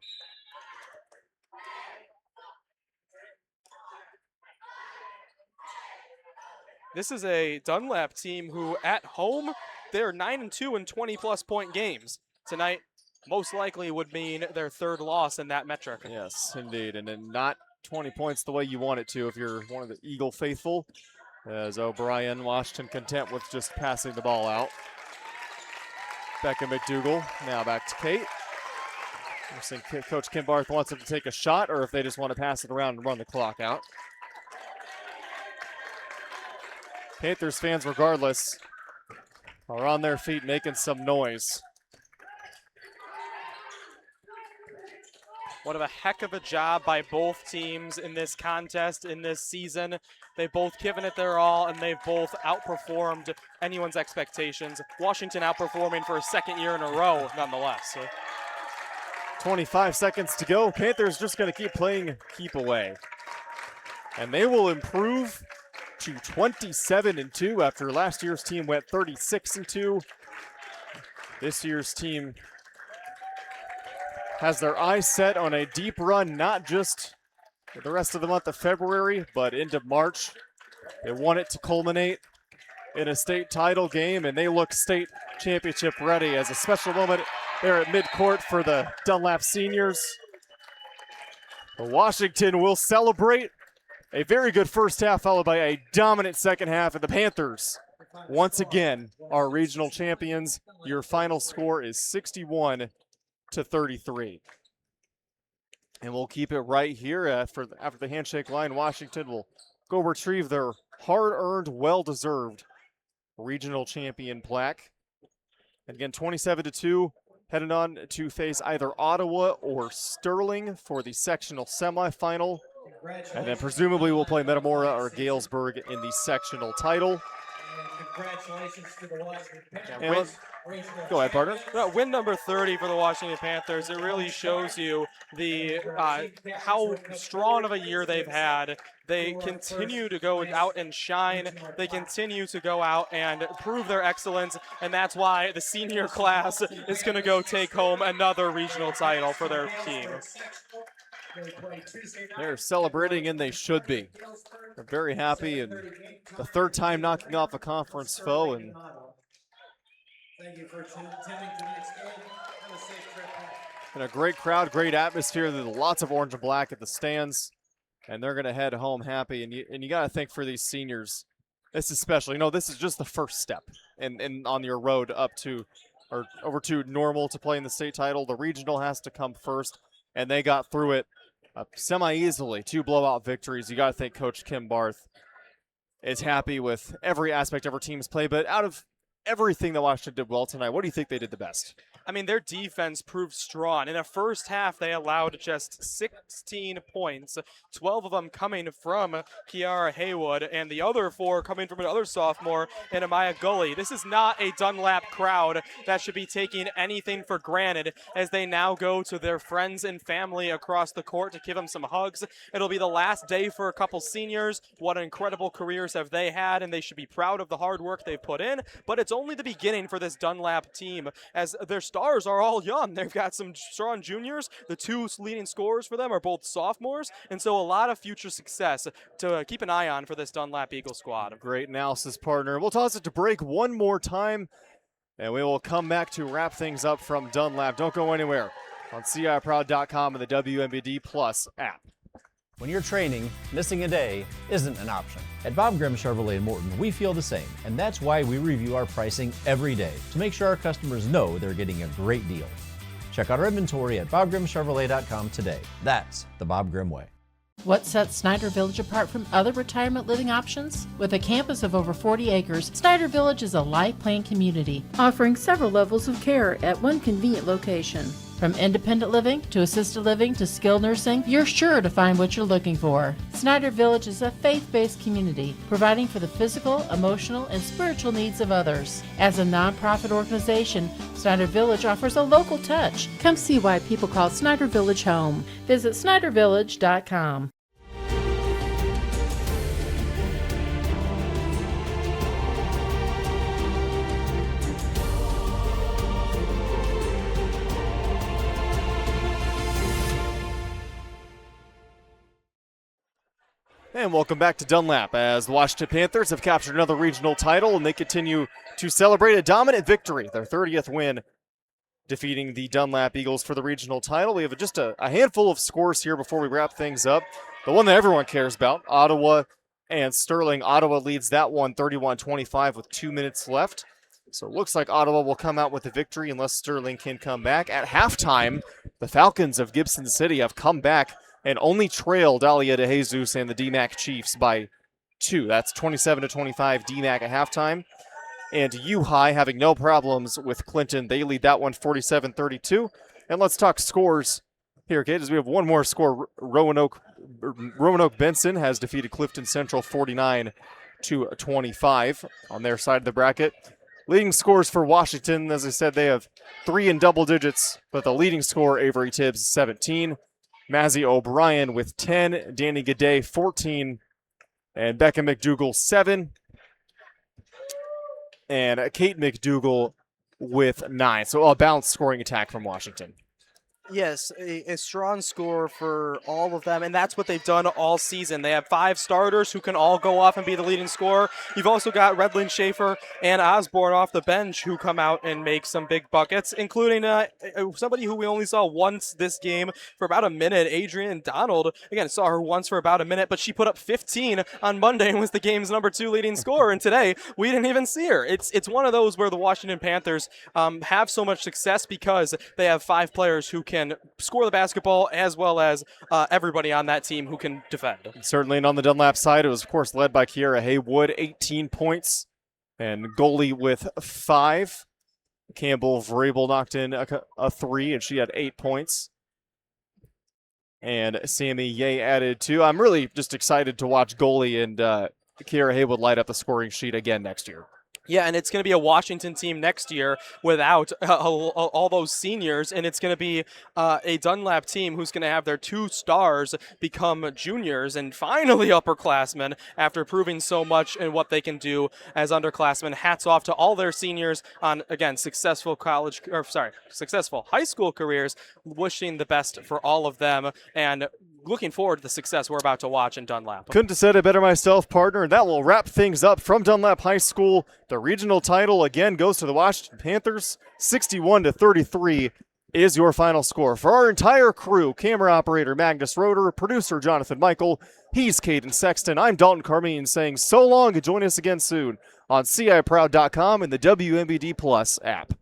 This is a Dunlap team who, at home, they're 9-2 in 20-plus point games. Tonight, most likely would mean their 3rd loss in that metric. Yes, indeed, and then not 20 points the way you want it to if you're one of the Eagle faithful. As O'Brien, Washington content with just passing the ball out. Becca McDougal, now back to Kate. We're seeing Coach Kim Barth wants them to take a shot, or if they just want to pass it around and run the clock out. Panthers fans, regardless, are on their feet making some noise. What a heck of a job by both teams in this contest, in this season. They've both given it their all, and they've both outperformed anyone's expectations. Washington outperforming for a 2nd year in a row, nonetheless. 25 seconds to go. Panthers just going to keep playing keep away. And they will improve to 27-2 after last year's team went 36-2. This year's team has their eyes set on a deep run, not just for the rest of the month of February, but into March. They want it to culminate in a state title game, and they look state championship ready as a special moment there at midcourt for the Dunlap seniors. Washington will celebrate a very good first half, followed by a dominant second half, and the Panthers, once again, are regional champions. Your final score is 61-33. And we'll keep it right here after the handshake line. Washington will go retrieve their hard-earned, well-deserved regional champion plaque. And again, 27-2, heading on to face either Ottawa or Sterling for the sectional semifinal. And then presumably we'll play Metamora or Galesburg in the sectional title. Congratulations to the Washington Panthers. Go ahead, partner. Win number 30 for the Washington Panthers. It really shows you the how strong of a year they've had. They continue to go out and shine. They continue to go out and prove their excellence, and that's why the senior class is going to go take home another regional title for their team. They're celebrating, and they should be. They're very happy, and the 3rd time knocking off a conference foe. And thank you for attending tonight's game. Have a safe trip home. And a great crowd, great atmosphere. There's lots of orange and black at the stands, and they're going to head home happy. And you got to think for these seniors, this is special. You know, this is just the first step in on your road up to or over to normal to play in the state title. The regional has to come first, and they got through it semi-easily 2 blowout victories. You got to think Coach Kim Barth is happy with every aspect of her team's play, but out of everything that Washington did well tonight, what do you think they did the best? I mean, their defense proved strong. In the first half, they allowed just 16 points, 12 of them coming from Kiara Haywood, and the other 4 coming from another sophomore, and Amaya Gully. This is not a Dunlap crowd that should be taking anything for granted as they now go to their friends and family across the court to give them some hugs. It'll be the last day for a couple seniors. What incredible careers have they had, and they should be proud of the hard work they've put in, but it's only the beginning for this Dunlap team as their stars are all young. They've got some strong juniors. The 2 leading scorers for them are both sophomores, and so a lot of future success to keep an eye on for this Dunlap Eagle squad. Great analysis, partner. We'll toss it to break one more time, and we will come back to wrap things up from Dunlap. Don't go anywhere on CIProud.com and the WMBD Plus app. When you're training, missing a day isn't an option. At Bob Grimm Chevrolet in Morton, we feel the same, and that's why we review our pricing every day to make sure our customers know they're getting a great deal. Check out our inventory at BobGrimmChevrolet.com today. That's the Bob Grimm way. What sets Snyder Village apart from other retirement living options? With a campus of over 40 acres, Snyder Village is a life plan community, offering several levels of care at one convenient location. From independent living to assisted living to skilled nursing, you're sure to find what you're looking for. Snyder Village is a faith-based community, providing for the physical, emotional, and spiritual needs of others. As a nonprofit organization, Snyder Village offers a local touch. Come see why people call Snyder Village home. Visit SnyderVillage.com. And welcome back to Dunlap as the Washington Panthers have captured another regional title, and they continue to celebrate a dominant victory, their 30th win, defeating the Dunlap Eagles for the regional title. We have just a handful of scores here before we wrap things up. The one that everyone cares about, Ottawa and Sterling. Ottawa leads that one 31-25 with 2 minutes left. So it looks like Ottawa will come out with a victory unless Sterling can come back. At halftime, the Falcons of Gibson City have come back and only trailed Dahlia de Jesus and the DMAC Chiefs by 2. That's 27-25 DMAC at halftime. And U-High having no problems with Clinton. They lead that one 47-32. And let's talk scores here, Kate, as we have one more score. Roanoke Benson has defeated Clifton Central 49-25 on their side of the bracket. Leading scores for Washington, as I said, they have 3 in double digits, but the leading scorer, Avery Tibbs, 17. Mazzy O'Brien with 10, Danny Gaudet 14, and Becca McDougall 7, and Kate McDougall with 9. So a balanced scoring attack from Washington. Yes, a strong score for all of them, and that's what they've done all season. They have 5 starters who can all go off and be the leading scorer. You've also got Redlin Schaefer and Osborne off the bench who come out and make some big buckets, including somebody who we only saw once this game for about a minute, Adrian Donald. Again, saw her once for about a minute, but she put up 15 on Monday and was the game's number 2 leading scorer, and today we didn't even see her. It's one of those where the Washington Panthers have so much success because they have 5 players who can score the basketball as well as everybody on that team who can defend. Certainly, and on the Dunlap side, it was, of course, led by Kiara Haywood, 18 points, and goalie with 5. Campbell Vrabel knocked in a 3, and she had 8 points. And Sammy Ye added 2. I'm really just excited to watch goalie and Kiara Haywood light up the scoring sheet again next year. Yeah, and it's going to be a Washington team next year without all those seniors, and it's going to be a Dunlap team who's going to have their 2 stars become juniors and finally upperclassmen after proving so much in what they can do as underclassmen. Hats off to all their seniors on, again, successful high school careers. Wishing the best for all of them and looking forward to the success we're about to watch in Dunlap. Couldn't have said it better myself, partner. And that will wrap things up from Dunlap High School. The regional title again goes to the Washington Panthers. 61-33 is your final score. For our entire crew, camera operator Magnus Roeder, producer Jonathan Michael, he's Caden Sexton. I'm Dalton Carmine saying so long and join us again soon on CIProud.com and the WMBD Plus app.